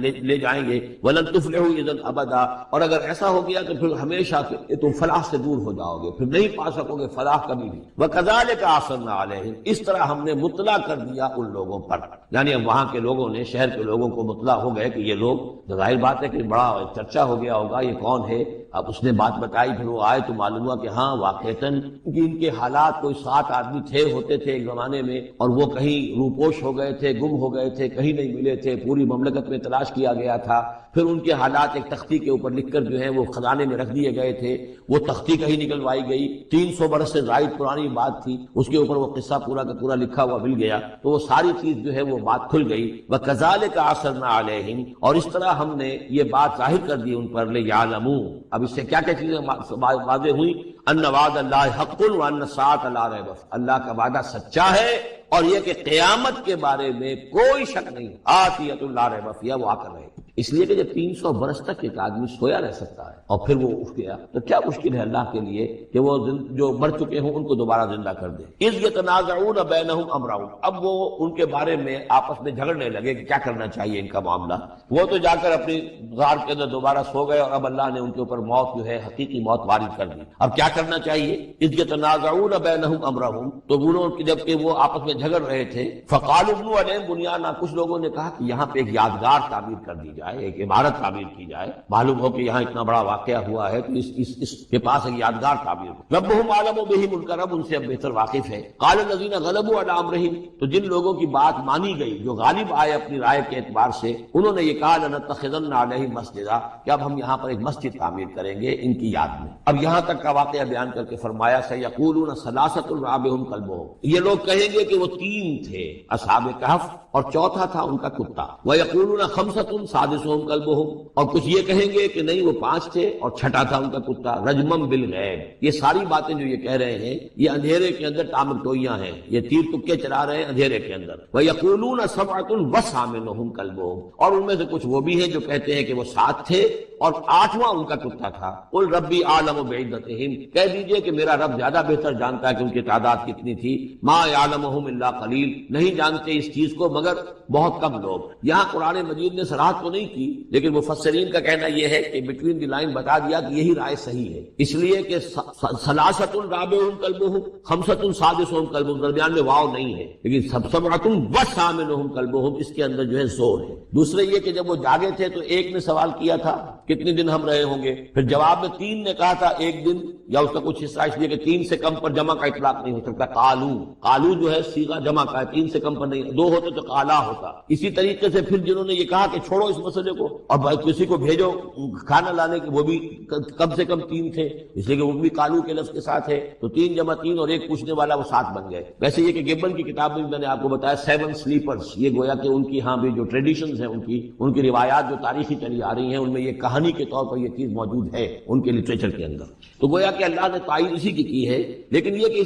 لے جائیں گے۔ وَلَن تُفْلِحُوا إِذًا أَبَدًا، اور اگر ایسا ہو گیا تو پھر ہمیشہ تم فلاح سے دور ہو جاؤ گے، پھر نہیں پا سکو گے فلاح کبھی بھی۔ وَكَذَلِكَ أَعْثَرْنَا عَلَيْهِمْ، اس طرح ہم نے مطلع کر دیا ان لوگوں پر، یعنی اب وہاں کے لوگوں نے، شہر کے لوگوں کو مطلع ہو گئے کہ یہ لوگ، ظاہر بات ہے کہ بڑا چرچا ہو گیا ہوگا یہ کون ہے۔ اب اس نے بات بتائی، پھر وہ آئے تو معلوم ہوا کہ ہاں واقعتاً ان کے حالات، کوئی 7 آدمی ہوتے تھے ایک زمانے میں، اور وہ کہیں روپوش ہو گئے تھے، گم ہو گئے تھے، کہیں نہیں ملے تھے، پوری مملکت میں تلاش کیا گیا تھا، پھر ان کے حالات ایک تختی کے اوپر لکھ کر جو ہے وہ خزانے میں رکھ دیے گئے تھے، وہ تختی کہیں نکلوائی گئی، 300 برس سے زائد پرانی بات تھی، اس کے اوپر وہ قصہ پورا کا پورا لکھا ہوا مل گیا، تو وہ ساری چیز جو ہے وہ بات کھل گئی۔ وَكَذَلِكَ أَعْثَرْنَا عَلَيْهِمْ، اور اس طرح ہم نے یہ بات ظاہر کر دی ان پر، لِيَعْلَمُوا، اب اس سے کیا کیا چیزیں واضح ہوئی، أَنَّ وَعْدَ اللَّهِ حَقٌّ وَأَنَّ السَّاعَةَ لَا رَيْبَ فِيهَا، اللہ کا وعدہ سچا ہے اور یہ کہ قیامت کے بارے میں کوئی شک نہیں، آتیۃ لا ریب فیہا، وہ آ کر رہے گی۔ اس لیے کہ جب 300 برس تک ایک آدمی سویا رہ سکتا ہے اور پھر وہ اٹھ گیا تو کیا مشکل ہے اللہ کے لیے کہ وہ جو مر چکے ہوں ان کو دوبارہ زندہ کر دے۔ اذ یتنازعون بینہم امرہم، اب وہ ان کے بارے میں آپس میں جھگڑنے لگے کہ کیا کرنا چاہیے ان کا معاملہ۔ وہ تو جا کر اپنی غار کے اندر دوبارہ سو گئے اور اب اللہ نے ان کے اوپر موت جو ہے حقیقی موت وارد کر دی۔ اب کیا کرنا چاہیے؟ اذ یتنازعون بینہم امرہم، تو انہوں جب کہ وہ آپس میں جھگڑ رہے تھے، فقالوا ابنوا علیہم بنیانا، کچھ لوگوں نے کہا کہ یہاں پہ ایک یادگار تعمیر کر دی جائے، ایک عمارت تعمیر کی جائے، معلوم ہو کہ یہاں اتنا بڑا واقعہ ہوا ہے تو اس کے پاس ایک یادگار تعمیر ہو۔ ربہم اعلم بہم، ان کا رب ان سے اب بہتر واقف ہے۔ قال الذین غلبوا علی امرہم، تو جن لوگوں کی بات مانی گئی، جو غالب آئے اپنی رائے کے اعتبار سے، انہوں نے یہ کہا لنتخذن علیہم مسجدا، کہ اب ہم یہاں پر ایک مسجد تعمیر کریں گے ان کی یاد میں۔ اب یہاں تک کا واقعہ بیان کر کے فرمایا سیقولون ثلاثۃ رابعہم کلبہم، یہ لوگ کہیں گے کہ وہ 3 تھے اصحاب کہف اور چوتھا تھا ان کا کتا۔ وَيَقُولُونَ خَمْسَةٌ سَادِسُهُمْ كَلْبُهُمْ، اور کچھ یہ کہیں گے کہ نہیں وہ 5 تھے اور چھٹا تھا ان کا کتا۔ رجمم بالغیب، یہ ساری باتیں جو یہ کہہ رہے ہیں یہ اندھیرے کے اندر تامر توئیاں ہیں، یہ تیر تکے چلا رہے ہیں اندھیرے کے اندر۔ وَيَقُولُونَ سَبْعَةٌ وَثَامِنُهُمْ كَلْبُهُمْ، اور ان میں سے کچھ وہ بھی ہیں جو کہتے ہیں کہ وہ 7 تھے اور 8واں ان کا کتا تھا۔ قُلْ رَبِّي أَعْلَمُ بِعِدَّتِهِمْ، کہہ دیجئے کہ میرا رب زیادہ بہتر جانتا ہے کہ ان کی تعداد کتنی تھی۔ مَا يَعْلَمُهُمْ إِلَّا قَلِيلٌ، نہیں جانتے اس چیز کو مگر بہت کم لوگ۔ یہاں قرآن مجید نے صراحت تو نہیں کی، لیکن مفسرین کا کہنا یہ ہے کہ بٹوین دی لائن بتا دیا کہ یہی رائے صحیح ہے، اس لیے کہ ثلاثۃ رابعہم کلبہم، خمسۃ سادسہم کلبہم، درمیان میں واو نہیں ہے، لیکن سبعۃ وثامنہم کلبہم اس کے اندر جو ہے زور ہے۔ دوسرے یہ کہ جب وہ جاگے تھے تو ایک نے سوال کیا تھا کتنے دن ہم رہے ہوں گے، پھر جواب میں 3 نے کہا تھا ایک دن، یا اس کا کچھ حصہ اس لیے کہ 3 سے کم پر جمع کا اطلاق نہیں ہو سکتا۔ قالو جو ہے صیغہ جمع کا ہے، 3 سے کم پر نہیں، 2 ہوتے تو قالا ہوتا۔ اسی طریقے سے پھر جنہوں نے یہ کہا کہ چھوڑو اس مسئلے کو اور کسی کو بھیجو کھانا لانے کے، وہ بھی کم سے کم 3 تھے، اس لیے کہ وہ بھی قالو کے لفظ کے ساتھ ہے، تو 3 جمع 3 اور ایک پوچھنے والا، وہ 7 بن گئے۔ ویسے یہ کہ گیبل کی کتاب میں میں نے آپ کو بتایا 7 سلیپرز، یہ گویا کہ ان کی ہاں بھی جو ٹریڈیشنز ہیں ان کی روایات جو تاریخی چلی آ رہی ہیں ان میں یہ کہانی کے طور پر یہ چیز موجود ہے ان کے لٹریچر کے اندر۔ تو گویا کہ اللہ نے تائید اسی کی ہے، لیکن یہ کہ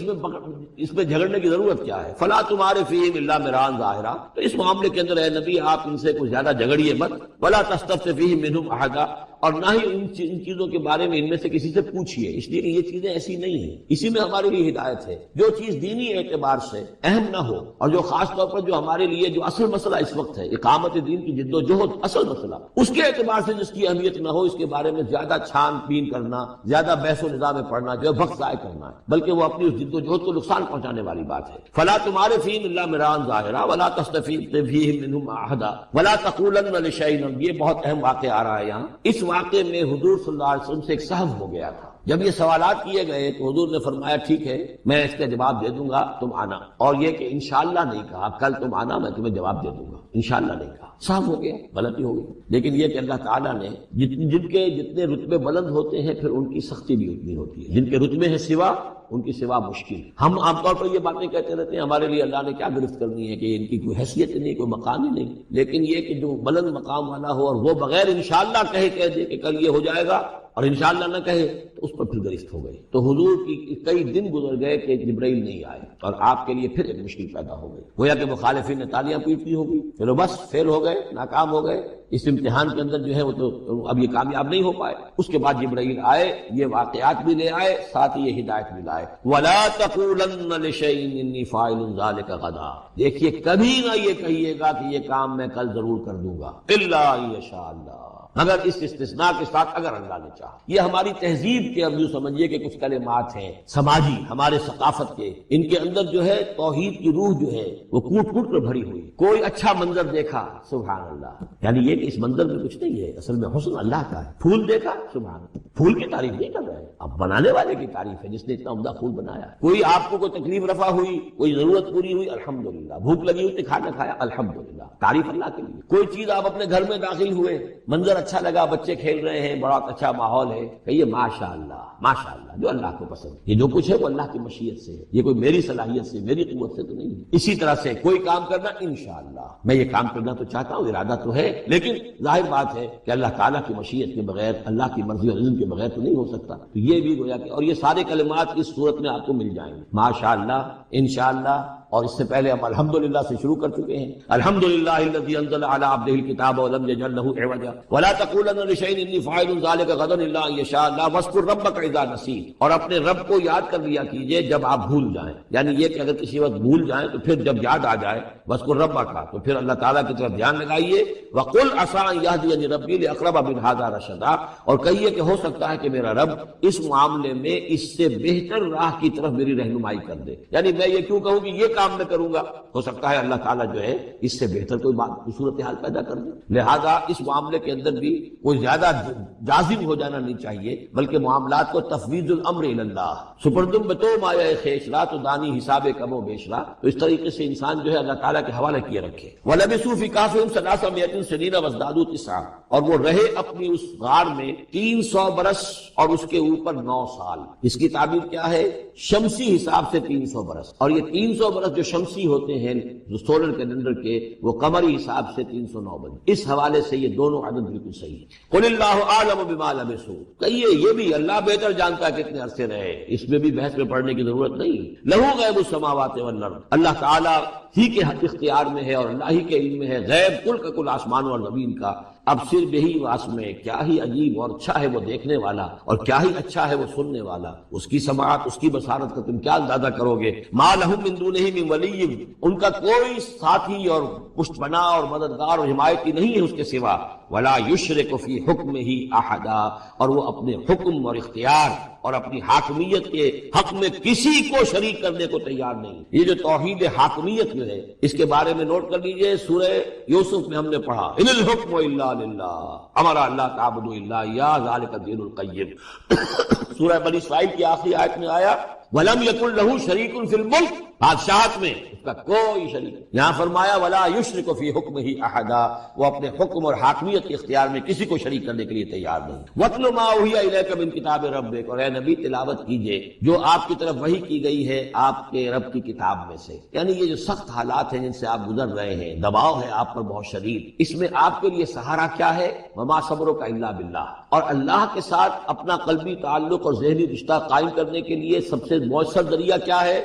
اس میں جھگڑنے کی ضرورت کیا ہے؟ فلا تمہارے فیہم الا مران ظاہرا، تو اس معاملے کے اندر اے نبی آپ ان سے کچھ زیادہ جھگڑیے مت۔ ولا تستفت فیہم منہم احدا، اور نہ ہی ان چیزوں کے بارے میں ان میں سے کسی سے پوچھیے، اس لیے کہ یہ چیزیں ایسی نہیں ہیں، اسی میں ہمارے لیے ہدایت ہے۔ جو چیز دینی اعتبار سے اہم نہ ہو اور جو خاص طور پر جو ہمارے لیے جو اصل مسئلہ اس وقت ہے اقامت دین کی جد و جہد، اصل مسئلہ، اس کے اعتبار سے جس کی اہمیت نہ ہو اس کے بارے میں زیادہ چھان بین کرنا، زیادہ بحث و نظام میں پڑھنا جو ہے وقت ضائع کرنا ہے، بلکہ وہ اپنی اس جد و جہد کو نقصان پہنچانے والی بات ہے۔ فلا تمہارے فیہم الا مران ظاہرا ولا تستفت فیہم منہم احدا ولا تقولن لشیء، یہ بہت اہم واقعہ آ رہا ہے یہاں۔ اس واقعے میں حضور صلی اللہ علیہ وسلم سے ایک سہو ہو گیا تھا۔ جب یہ سوالات کیے گئے تو حضور نے فرمایا ٹھیک ہے میں اس کا جواب دے دوں گا، تم آنا، اور یہ کہ انشاءاللہ نہیں کہا، کل تم آنا میں تمہیں جواب دے دوں گا، انشاءاللہ نہیں کہا، صاف ہو گیا، غلطی ہو گئی۔ لیکن یہ کہ اللہ تعالیٰ نے جن کے جتنے رتبے بلند ہوتے ہیں پھر ان کی سختی بھی اتنی ہوتی ہے، جن کے رتبے ہیں سوا ان کی سوا مشکل۔ ہم عام طور پر یہ باتیں کہتے رہتے ہیں ہمارے لیے اللہ نے کیا گرفت کرنی ہے کہ ان کی کوئی حیثیت نہیں، کوئی مقام ہی نہیں، لیکن یہ کہ جو بلند مقام والا ہو اور وہ بغیر انشاءاللہ کہہ دے کہ کل یہ ہو جائے گا اور انشاءاللہ نہ کہے تو اس پر پھر گرفت ہو گئی۔ تو حضور کی کئی دن گزر گئے کہ جبرائیل نہیں آئے اور آپ کے لیے پھر ایک مشکل پیدا ہو گئی، گویا کہ مخالفین نے تالیاں پیٹی ہوگی، چلو بس فیل ہو گئے، ناکام ہو گئے اس امتحان کے اندر جو ہے وہ تو اب یہ کامیاب نہیں ہو پائے۔ اس کے بعد جبرائیل آئے، یہ واقعات بھی لے آئے، ساتھ ہی یہ ہدایت بھی لائے۔ وَلَا تَقُولَنَّ لِشَيْءٍ إِنِّي فَاعِلٌ ذَلِكَ غَدًا، دیکھیے کبھی نہ یہ کہیے گا کہ یہ کام میں کل ضرور کر دوں گا، إِلَّا أَن يَشَاءَ اللَّهُ، مگر اس استثناء کے ساتھ اگر اللہ نے چاہا۔ یہ ہماری تہذیب کے اب یوں سمجھیے کہ کچھ کلمات ہیں سماجی ہمارے ثقافت کے، ان کے اندر جو ہے توحید کی روح جو ہے وہ کوٹ کوٹ کر بھری ہوئی۔ کوئی اچھا منظر دیکھا سبحان اللہ، یعنی یہ کہ اس منظر میں کچھ نہیں ہے، اصل میں حسن اللہ کا ہے۔ پھول دیکھا سبحان اللہ، پھول کی تعریف نہیں کر رہے ہیں، اب بنانے والے کی تعریف ہے جس نے اتنا عمدہ پھول بنایا۔ کوئی آپ کو کوئی تکلیف رفع ہوئی، کوئی ضرورت پوری ہوئی، الحمدللہ، بھوک لگی ہوئی تو کھانا کھایا، الحمدللہ، تعریف اللہ کے لیے۔ کوئی چیز آپ اپنے گھر میں داخل ہوئے، منظر اچھا لگا، بچے کھیل رہے ہیں، بڑا اچھا ماحول ہے، کہیے ماشاء اللہ ماشاء اللہ، جو اللہ کو پسند۔ یہ جو کچھ ہے وہ اللہ کی مشیت سے ہے، یہ کوئی میری صلاحیت سے میری قوت سے تو نہیں ہے۔ اسی طرح سے کوئی کام کرنا انشاءاللہ، میں یہ کام کرنا تو چاہتا ہوں، ارادہ تو ہے، لیکن ظاہر بات ہے کہ اللہ تعالیٰ کی مشیت کے بغیر، اللہ کی مرضی اور اذن کے بغیر تو نہیں ہو سکتا۔ تو یہ بھی گویا کہ، اور یہ سارے کلمات اس صورت میں آپ کو مل جائیں گے، ماشاء اللہ، انشاءاللہ اور اس سے پہلے ہم الحمدللہ سے شروع کر چکے ہیں. الحمدللہ الذی انزل علی عبدہ الکتاب ولم یجعل لہ عوجا ولا تقولن لشیء انی فاعل ذلک غدا الا ان یشاء اللہ واذکر ربک اذا نسیت. اور اپنے رب کو یاد کر لیا کیجئے جب آپ بھول جائیں، یعنی یہ کہ اگر کسی وقت بھول جائیں تو پھر جب یاد آ جائے واذکر ربک تو پھر اللہ تعالیٰ کی طرف دھیان لگائیے. وقل عسیٰ ان یہدینی ربی لاقرب من ھذا رشدا، اور کہیے کہ ہو سکتا ہے کہ میرا رب اس معاملے میں اس سے بہتر راہ کی طرف میری رہنمائی کر دے. یعنی میں یہ کیوں کہوں کہ یہ کام میں کروں گا، ہو سکتا ہے اللہ تعالیٰ جو ہے اس سے بہتر کوئی صورتحال پیدا کر دے. لہذا اس معاملے کے اندر بھی کوئی زیادہ جازم ہو جانا نہیں چاہیے، بلکہ معاملات کو تفویض الامر الی اللہ، سپردم بتو مایا خیش لا تو دانی حساب کم و بیش لا. تو اس طریقے سے انسان جو ہے اللہ تعالیٰ کے حوالے کیے رکھے. وَلَبِثُوا فِي كَهْفِهِمْ ثَلَاثَمِائَةٍ سِنِينَ وَازْدَادُوا تِسْعًا، اور وہ رہے اپنی اس غار میں 300 برس اور اس کے اوپر 9 سال. اس کی تعبیر کیا ہے؟ شمسی حساب سے 300 برس، اور یہ 300 برس جو شمسی ہوتے ہیں جو سولر کیلنڈر کے، وہ قمری حساب سے 309 برس. اس حوالے سے یہ دونوں عدد بالکل صحیح ہے. قُلِ اللَّهُ أَعْلَمُ بِمَا لَبِثُوا، کہیے یہ بھی اللہ بہتر جانتا ہے کتنے عرصے رہے، اس میں بھی بحث میں پڑھنے کی ضرورت نہیں. لَهُ غَيْبُ السَّمَاوَاتِ وَالْأَرْضِ، اللہ تعالیٰ ہی کے اختیار میں ہے اور اللہ ہی کے علم میں ہے غیب کل کا کل آسمانوں اور زمین کا. اب صرف یہی واس میں کیا ہی عجیب اور اچھا ہے وہ دیکھنے والا، اور کیا ہی اچھا ہے وہ سننے والا. اس کی سماعت، اس کی بصارت کا تم کیا اندازہ کرو گے. ما لہم من دونہ من ولی، ان کا کوئی ساتھی اور پشت پناہ اور مددگار اور حمایتی نہیں ہے اس کے سوا. ولا یشرک فی حکمہ احدا، اور وہ اپنے حکم اور اختیار اور اپنی حاکمیت کے حق میں کسی کو شریک کرنے کو تیار نہیں. یہ جو توحید حاکمیت جو ہے اس کے بارے میں نوٹ کر لیجئے، سورہ یوسف میں ہم نے پڑھا ان الحکم الا للہ امر اللہ تعبدوا الا ایاہ ذلک الدین القیم. سورہ بنی اسرائیل کی آخری آیت میں آیا وَلَمْ يَكُنْ لَهُ شَرِيكٌ فِي الْمُلْكِ، بادشاہت میں اس کا کوئی شریک. یہاں فرمایا وَلَا يُشْرِكُ فِي حُكْمِهِ أَحَدًا، وہ اپنے حکم اور حاکمیت کے اختیار میں کسی کو شریک کرنے کے لیے تیار نہیں. وَاتْلُ مَا أُوحِيَ إِلَيْكَ مِنْ كِتَابِ رَبِّكَ، اور اے نبی تلاوت کیجئے جو آپ کی طرف وحی کی گئی ہے آپ کے رب کی کتاب میں سے. یعنی یہ جو سخت حالات ہیں جن سے آپ گزر رہے ہیں، دباؤ ہے آپ پر بہت شدید، اس میں آپ کے لیے سہارا کیا ہے؟ وَمَا صَبْرُكَ إِلَّا بِاللَّهِ، اور اللہ کے ساتھ اپنا قلبی تعلق اور ذہنی رشتہ قائم کرنے کے لیے سب سے مؤثر ذریعہ کیا ہے؟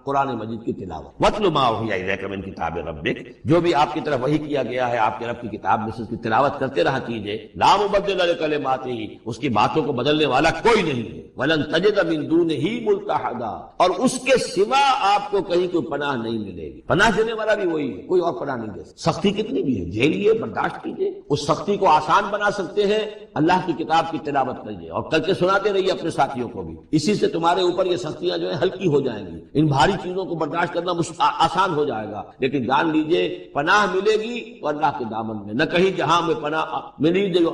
قرآن مجید کی تلاوت. وَاتْلُ مَا أُوحِيَ إِلَيْكَ مِنْ کِتَابِ رَبِّكَ، جو بھی آپ کی طرف وحی کیا گیا ہے آپ کے رب کی کتاب میں سے اس کی تلاوت کرتے رہا کیجئے. لَا مُبَدِّلَ لِكَلِمَاتِهِ، اس کی باتوں کو بدلنے والا کوئی نہیں ہے. وَلَن تَجِدَ مِن دُونِهِ مُلْتَحَدًا، اور اس کے سوا آپ کو کہیں کوئی پناہ نہیں ملے گی. پناہ دینے والا بھی وہی ہے، کوئی اور پناہ نہیں دے سکتا. سختی کتنی بھی ہے جھیلیے، برداشت کیجئے. اس سختی کو آسان بنا سکتے ہیں اللہ کی کتاب کی تلاوت کریے اور کر کے سناتے رہیے اپنے ساتھیوں کو بھی. اسی سے تمہارے اوپر یہ سختیاں جو ہیں ہلکی ہو جائیں گی. ان بھاری چیزوں کو برداشت کرنا آسان ہو جائے گا. لیکن جان لیجئے پناہ ملے گی تو اللہ کے دامن میں، نہ کہیں جہاں میں پناہ ملی جو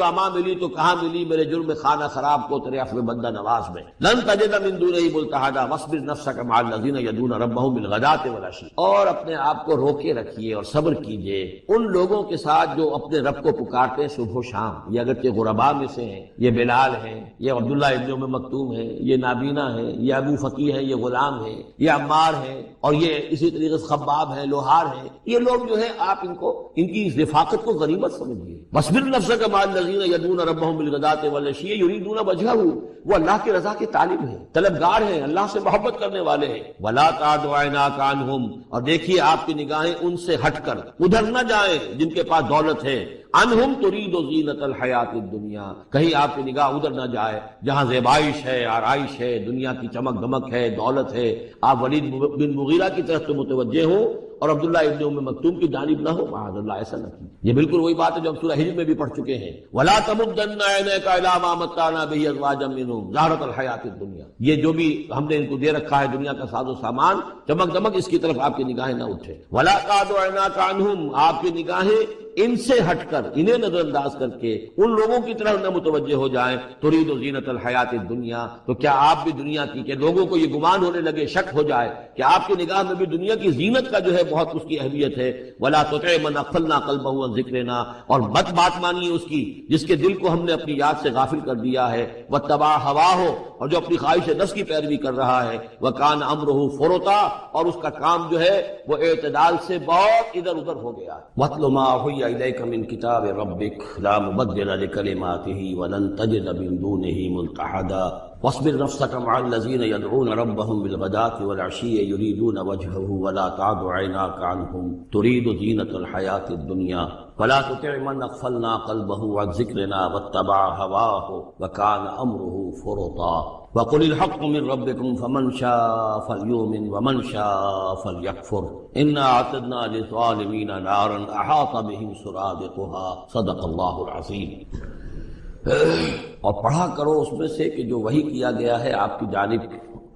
اما ملی تو کہاں ملی میرے جرم خانہ خراب کو تیرے عفو بندہ نواز میں. لن تجد من دونہ ملتحدا واصبر نفسک مع الذین یدعون ربهم بالغداۃ والعشی، اور اپنے آپ کو روکے رکھیے اور صبر کیجئے ان لوگوں کے ساتھ جو اپنے رب کو پکارتے ہیں صبح و شام. یہ اگرچہ غرباء میں سے ہیں، یہ بلال ہیں، یہ عبداللہ ابن ام مکتوم ہے، یہ نابینا ہے، یہ ابو فقی ہے، یہ غلام ہے، یہ عمار ہے، اور یہ اسی طریقے سے خباب ہے، لوہار ہے. یہ لوگ جو ہے آپ ان کی اس رفاقت کو غنیمت سمجھیے. واصبر نفسک مع الذین یدعون ربهم بالغداۃ والعشی یریدون وجہہ، وہ اللہ کی رضا کے طالب ہیں، طلبگار ہیں، اللہ سے محبت کرنے والے ہیں. ولا تعد عیناک عنہم، اور دیکھیے آپ کی نگاہیں ان سے ہٹ کر ادھر نہ جائیں جن کے پاس دولت ہے. انہم ترید زینت الحیات الدنیا، کہیں آپ کی نگاہ ادھر نہ جائے جہاں زیبائش ہے، آرائش ہے، دنیا کی چمک دمک ہے، دولت ہے. آپ ولید بن مغیرہ کی طرف تو متوجہ ہوں اور عبداللہ ابن ام مکتوم کی جانب نہ ہو، معاذ اللہ ایسا نہ کیجیے. یہ بالکل وہی بات ہے جو ہم سورہ ہجر میں بھی پڑھ چکے ہیں. ولا تمدن عینیک الی ما متعنا به ازواجا منهم زہرۃ الحیات الدنیا، یہ جو بھی ہم نے ان کو دے رکھا ہے دنیا کا ساز و سامان، چمک دمک، اس کی طرف آپ کی نگاہیں نہ اٹھے. ولا تعد عیناک عنہم، آپ کی نگاہیں ان سے ہٹ کر، انہیں نظر انداز کر کے ان لوگوں کی طرف نہ متوجہ ہو جائیں. ترید زینت الحیات الدنیا، تو کیا آپ بھی دنیا کی، کہ لوگوں کو یہ گمان ہونے لگے، شک ہو جائے کہ آپ کی نگاہ میں بھی دنیا کی زینت کا جو ہے بہت اس کی اہمیت ہے. ولا تطع من اغفلنا قلبه عن ذکرنا، اور مت بات مانیے اس کی جس کے دل کو ہم نے اپنی یاد سے غافل کر دیا ہے. واتبع هواه، اور جو اپنی خواہش نفس کی پیروی کر رہا ہے. وکان امره فرطا، اور اس کا کام جو ہے وہ اعتدال سے بہت ادھر ادھر ہو گیا. واتل ما اوحی الیک من کتاب ربک لا مبدل لکلماتہ ولن تجد من دونہ ملتحدا. واصبر نفسك مع الذين يدعون ربهم بالغداة والعشي يريدون وجهه ولا تعد عيناك عنهم تريد زينة الحياة الدنيا ولا تطع من اغفلنا قلبه عن ذكرنا واتبع هواه وكان امره فرطا وقل الحق من ربكم فمن شاء فليؤمن ومن شاء فليكفر انا اعتدنا للظالمين نارا احاط بهم سرادقها صدق اللہ العظیم۔ اور پڑھا کرو اس میں سے کہ جو وحی کیا گیا ہے آپ کی جانب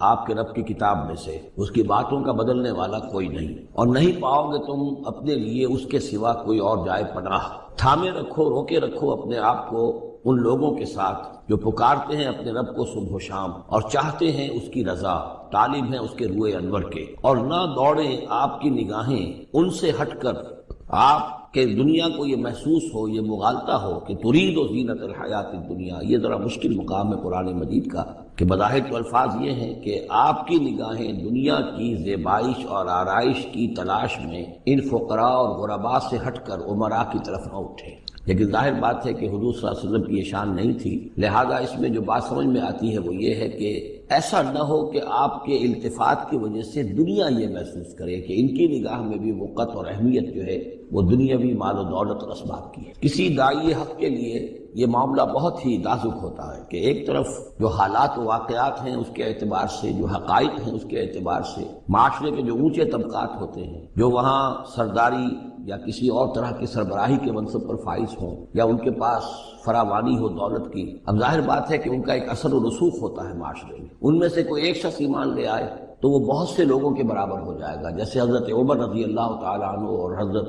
آپ کے رب کی کتاب میں سے، اس کی باتوں کا بدلنے والا کوئی نہیں، اور نہیں پاؤ گے تم اپنے لیے اس کے سوا کوئی اور جائے پناہ۔ تھامے رکھو، روکے رکھو اپنے آپ کو ان لوگوں کے ساتھ جو پکارتے ہیں اپنے رب کو صبح و شام اور چاہتے ہیں اس کی رضا، طالب ہیں اس کے روئے انور کے، اور نہ دوڑیں آپ کی نگاہیں ان سے ہٹ کر آپ کہ دنیا کو یہ محسوس ہو، یہ مغالطہ ہو کہ ترید و زینت الحیات الدنیا۔ یہ ذرا مشکل مقام ہے قرآن مجید کا کہ بظاہر تو الفاظ یہ ہیں کہ آپ کی نگاہیں دنیا کی زیبائش اور آرائش کی تلاش میں ان فقراء اور غرباء سے ہٹ کر امراء کی طرف نہ اٹھیں۔ لیکن ظاہر بات ہے کہ حضور صلی اللہ علیہ وسلم کی یہ شان نہیں تھی، لہذا اس میں جو بات سمجھ میں آتی ہے وہ یہ ہے کہ ایسا نہ ہو کہ آپ کے التفات کی وجہ سے دنیا یہ محسوس کرے کہ ان کی نگاہ میں بھی وقت اور اہمیت جو ہے وہ دنیاوی مال و دولت اور اسباب کی ہے۔ کسی داعی حق کے لیے یہ معاملہ بہت ہی نازک ہوتا ہے کہ ایک طرف جو حالات و واقعات ہیں اس کے اعتبار سے، جو حقائق ہیں اس کے اعتبار سے، معاشرے کے جو اونچے طبقات ہوتے ہیں جو وہاں سرداری یا کسی اور طرح کی سربراہی کے منصب پر فائز ہوں یا ان کے پاس فراوانی ہو دولت کی، اب ظاہر بات ہے کہ ان کا ایک اثر و رسوخ ہوتا ہے معاشرے میں۔ ان میں سے کوئی ایک شخص ایمان لے آئے تو وہ بہت سے لوگوں کے برابر ہو جائے گا، جیسے حضرت عمر رضی اللہ تعالیٰ عنہ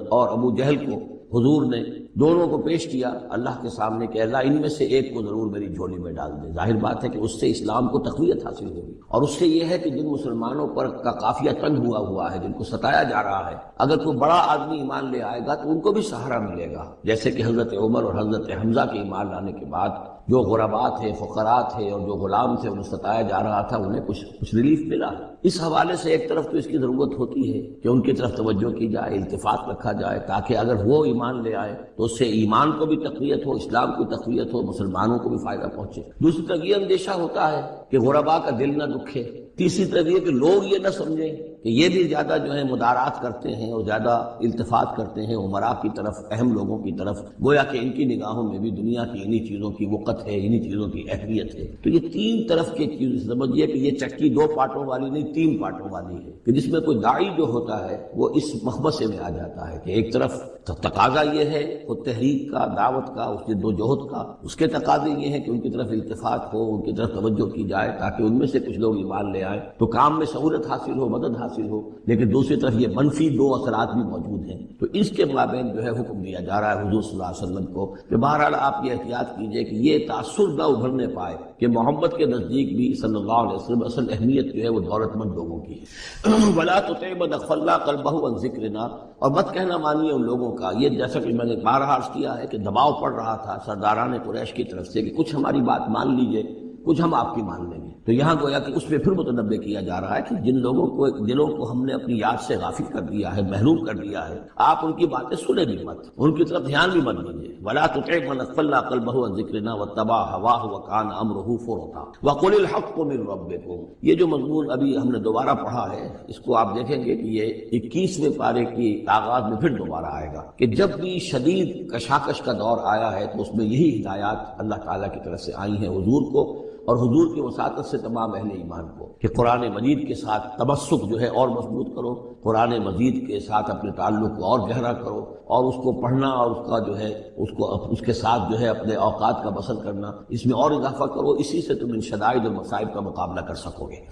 اور ابو جہل کو حضور نے دونوں کو پیش کیا اللہ کے سامنے کہ اللہ ان میں سے ایک کو ضرور میری جھولی میں ڈال دے۔ ظاہر بات ہے کہ اس سے اسلام کو تقویت حاصل ہوگی، اور اس سے یہ ہے کہ جن مسلمانوں پر کا قافیہ تنگ ہوا ہے، جن کو ستایا جا رہا ہے، اگر کوئی بڑا آدمی ایمان لے آئے گا تو ان کو بھی سہارا ملے گا، جیسے کہ حضرت عمر اور حضرت حمزہ کے ایمان لانے کے بعد جو غرباء تھے، فقراء تھے اور جو غلام تھے انہیں ستایا جا رہا تھا، انہیں کچھ ریلیف ملا۔ اس حوالے سے ایک طرف تو اس کی ضرورت ہوتی ہے کہ ان کی طرف توجہ کی جائے، التفات رکھا جائے، تاکہ اگر وہ ایمان لے آئے تو اس سے ایمان کو بھی تقویت ہو، اسلام کو تقویت ہو، مسلمانوں کو بھی فائدہ پہنچے۔ دوسری طرف یہ اندیشہ ہوتا ہے کہ غرباء کا دل نہ دکھے۔ تیسری طرف یہ کہ لوگ یہ نہ سمجھیں کہ یہ بھی زیادہ جو ہے مدارات کرتے ہیں اور زیادہ التفات کرتے ہیں عمراء کی طرف، اہم لوگوں کی طرف، گویا کہ ان کی نگاہوں میں بھی دنیا کی انہی چیزوں کی وقت ہے، انہی چیزوں کی اہمیت ہے۔ تو یہ تین طرف کی چیز سمجھیے کہ یہ چکی دو پارٹوں والی نہیں، تین پارٹوں والی ہے، کہ جس میں کوئی داعی جو ہوتا ہے وہ اس مخبصے میں آ جاتا ہے کہ ایک طرف تقاضا یہ ہے خود تحریک کا، دعوت کا، اس جد و جہد کا، اس کے تقاضے یہ ہیں کہ ان کی طرف التفات ہو، ان کی طرف توجہ کی جائے تاکہ ان میں سے کچھ لوگ ایمان لے آئیں تو کام میں سہولت حاصل ہو، مدد حاصل ہو۔ لیکن دوسری طرف یہ منفی دو اثرات بھی موجود ہیں، تو اس کے مابین جو ہے حکم دیا جا رہا ہے حضور صلی اللہ علیہ وسلم کو کہ بہرحال آپ یہ احتیاط کیجئے کہ یہ تاثر نہ ابھرنے پائے کہ محمد کے نزدیک بھی صلی اللہ علیہ وسلم اصل اہمیت جو ہے وہ دولت مند لوگوں کی ہے۔ وَلَا تُطِعْ مَنْ أَغْفَلْنَا قَلْبَهُ عَنْ ذِكْرِنَا، اور مت کہنا مانیے ان لوگوں کا، یہ جیسا کہ میں نے بارہا عرض کیا ہے کہ دباؤ پڑ رہا تھا سرداران قریش کی طرف سے کہ کچھ ہماری بات مان لیجئے، کچھ ہم آپ کی مان لیں گے۔ تو یہاں گویا کہ اس پہ پھر متنبع کیا جا رہا ہے کہ جن لوگوں کو دلوں کو ہم نے اپنی یاد سے غافل کر دیا ہے، محروم کر دیا ہے، آپ ان کی باتیں سنیں بھی مت، ان کی طرف دھیان بھی مت دیجیے۔ وَلَا تُطِعْ مَنْ أَغْفَلْنَا قَلْبَهُ عَنْ ذِكْرِنَا وَاتَّبَعَ هَوَاهُ وَكَانَ أَمْرُهُ فُرُطًا وَقُلِ الْحَقُّ مِنْ رَبِّكُمْ۔ یہ جو مضمون ابھی ہم نے دوبارہ پڑھا ہے، اس کو آپ دیکھیں گے کہ یہ 21ویں پارے کی آغاز میں پھر دوبارہ آئے گا کہ جب بھی شدید کشاکش کا دور آیا ہے تو اس میں یہی ہدایات اللہ تعالیٰ کی طرف سے آئی ہیں حضور کو اور حضور کی وساطت سے تمام اہل ایمان کو کہ قرآن مجید کے ساتھ تمسک جو ہے اور مضبوط کرو، قرآن مجید کے ساتھ اپنے تعلق کو اور گہرا کرو، اور اس کو پڑھنا اور اس کا جو ہے اس کے ساتھ جو ہے اپنے اوقات کا بسر کرنا، اس میں اور اضافہ کرو، اسی سے تم ان شدائد اور مصائب کا مقابلہ کر سکو گے۔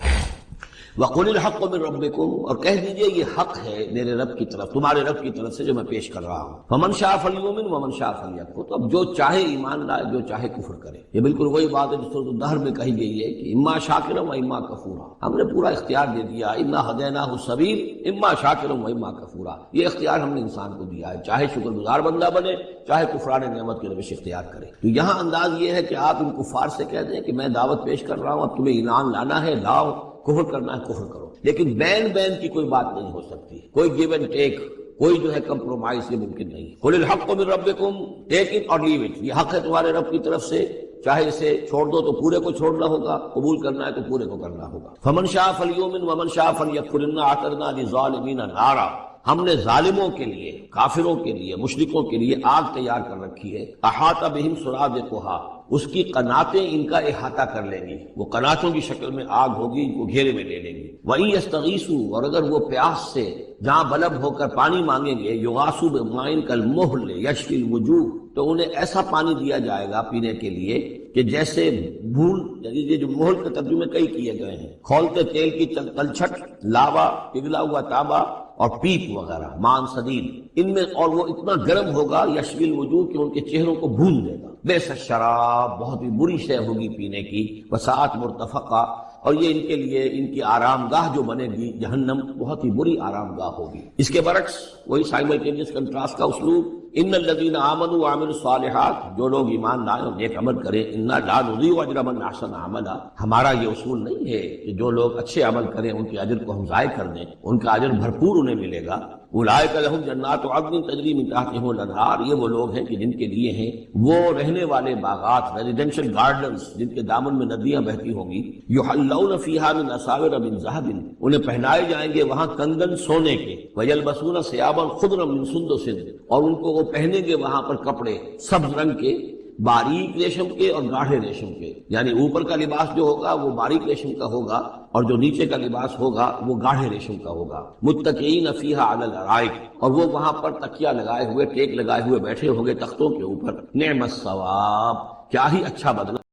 وَقُلِ الْحَقُّ مِن رَبِّكُمْ، اور کہہ دیجئے یہ حق ہے میرے رب کی طرف، تمہارے رب کی طرف سے جو میں پیش کر رہا ہوں۔ فَمَن شَاءَ فَلْيُؤْمِنْ وَمَن شَاءَ فَلْيَكْفُرْ، تو اب جو چاہے ایمان لائے، جو چاہے کفر کرے۔ یہ بالکل وہی بات ہے جو سورۃ الدہر میں کہی گئی ہے کہ اما شاکرا و اما کفورا، ہم نے پورا اختیار دے دیا، انا ہدیناہ السبیل اما شاکرا و اما کفورا، یہ اختیار ہم نے انسان کو دیا ہے، چاہے شکر گزار بندہ بنے، چاہے کفران نعمت کی روش اختیار کرے۔ تو یہاں انداز یہ ہے کہ آپ ان کفار سے کہہ دیں کہ میں دعوت پیش کر رہا ہوں، اب تمہیں ایمان لانا ہے لاؤ، کفر کرنا ہے کفر کرو، لیکن بین کی کوئی بات نہیں ہو سکتی، کوئی گیو اینڈ ٹیک، کوئی جو ہے کمپرومائز یہ ممکن نہیں۔ قُلِ الْحَقُّ مِن رَبِّكُمْ، ٹیک اٹ اور لیو اٹ، یہ حق ہے تمہارے رب کی طرف سے، چاہے اسے چھوڑ دو تو پورے کو چھوڑنا ہوگا، قبول کرنا ہے تو پورے کو کرنا ہوگا۔ فمن شاء فلیؤمن ومن شاء فلیکفر انا اعتدنا للظالمین نارا، ہم نے ظالموں کے لیے، کافروں کے لیے، مشرکوں کے لیے آگ تیار کر رکھی ہے۔ احاط بہم سرادقها، اس کی قناتیں ان کا احاطہ کر لیں گی، وہ قناتوں کی شکل میں آگ ہوگی، ان کو گھیرے میں لے لیں گی۔ وَإِن يَسْتَغِيثُوا، اور اگر وہ پیاس سے جہاں بلب ہو کر پانی مانگیں گے، یغاثوا بماء کالمہل یشفی الوجوہ، تو انہیں ایسا پانی دیا جائے گا پینے کے لیے کہ جیسے بھون، یعنی یہ جو مہل کے ترجمے کئی کیے گئے ہیں، کھولتے تیل کی تلچھٹ، لاوا، پگھلا ہوا تانبا اور پیپ وغیرہ، مان سدید، ان میں، اور وہ اتنا گرم ہوگا یشفی الوجوہ کہ ان کے چہروں کو بھون دے گا۔ بئس الشراب، بہت ہی بری شے ہوگی پینے کی، وساعت مرتفقہ، اور یہ ان کے لیے ان کی آرام گاہ جو بنے گی جہنم، بہت ہی بری آرام گاہ ہوگی۔ اس کے برعکس وہی سائملٹینیس کنٹراسٹ کا اسلوب، ان الذین آمنوا وعملوا الصالحات، جو لوگ ایمان لائے اور نیک عمل کریں، انا لا نضیع اجر من احسن عملا، ہمارا یہ اصول نہیں ہے کہ جو لوگ اچھے عمل کریں ان کے اجر کو ہم ضائع کر دیں، ان کا اجر بھرپور انہیں ملے گا۔ اولئک لہم جنات عدن تجری من تحتہم الانہار، یہ وہ لوگ ہیں کہ جن کے لیے ہیں وہ رہنے والے باغات، ریزیڈینشل گارڈنز، جن کے دامن میں ندیاں بہتی ہوں گی۔ یحلون فیہا من اساور من ذہب، انہیں پہنائے جائیں گے وہاں کنگن سونے کے، ویلبسون ثیابا خضرا من سندس، اور ان کو وہ پہنیں گے وہاں پر کپڑے سبز رنگ کے، باریک ریشم کے اور گاڑھے ریشم کے، یعنی اوپر کا لباس جو ہوگا وہ باریک ریشم کا ہوگا اور جو نیچے کا لباس ہوگا وہ گاڑھے ریشم کا ہوگا۔ متکئین فیہا علی الارائک، اور وہ وہاں پر تکیہ لگائے ہوئے، ٹیک لگائے ہوئے بیٹھے ہوں گے تختوں کے اوپر۔ نعم الثواب، کیا ہی اچھا بدلہ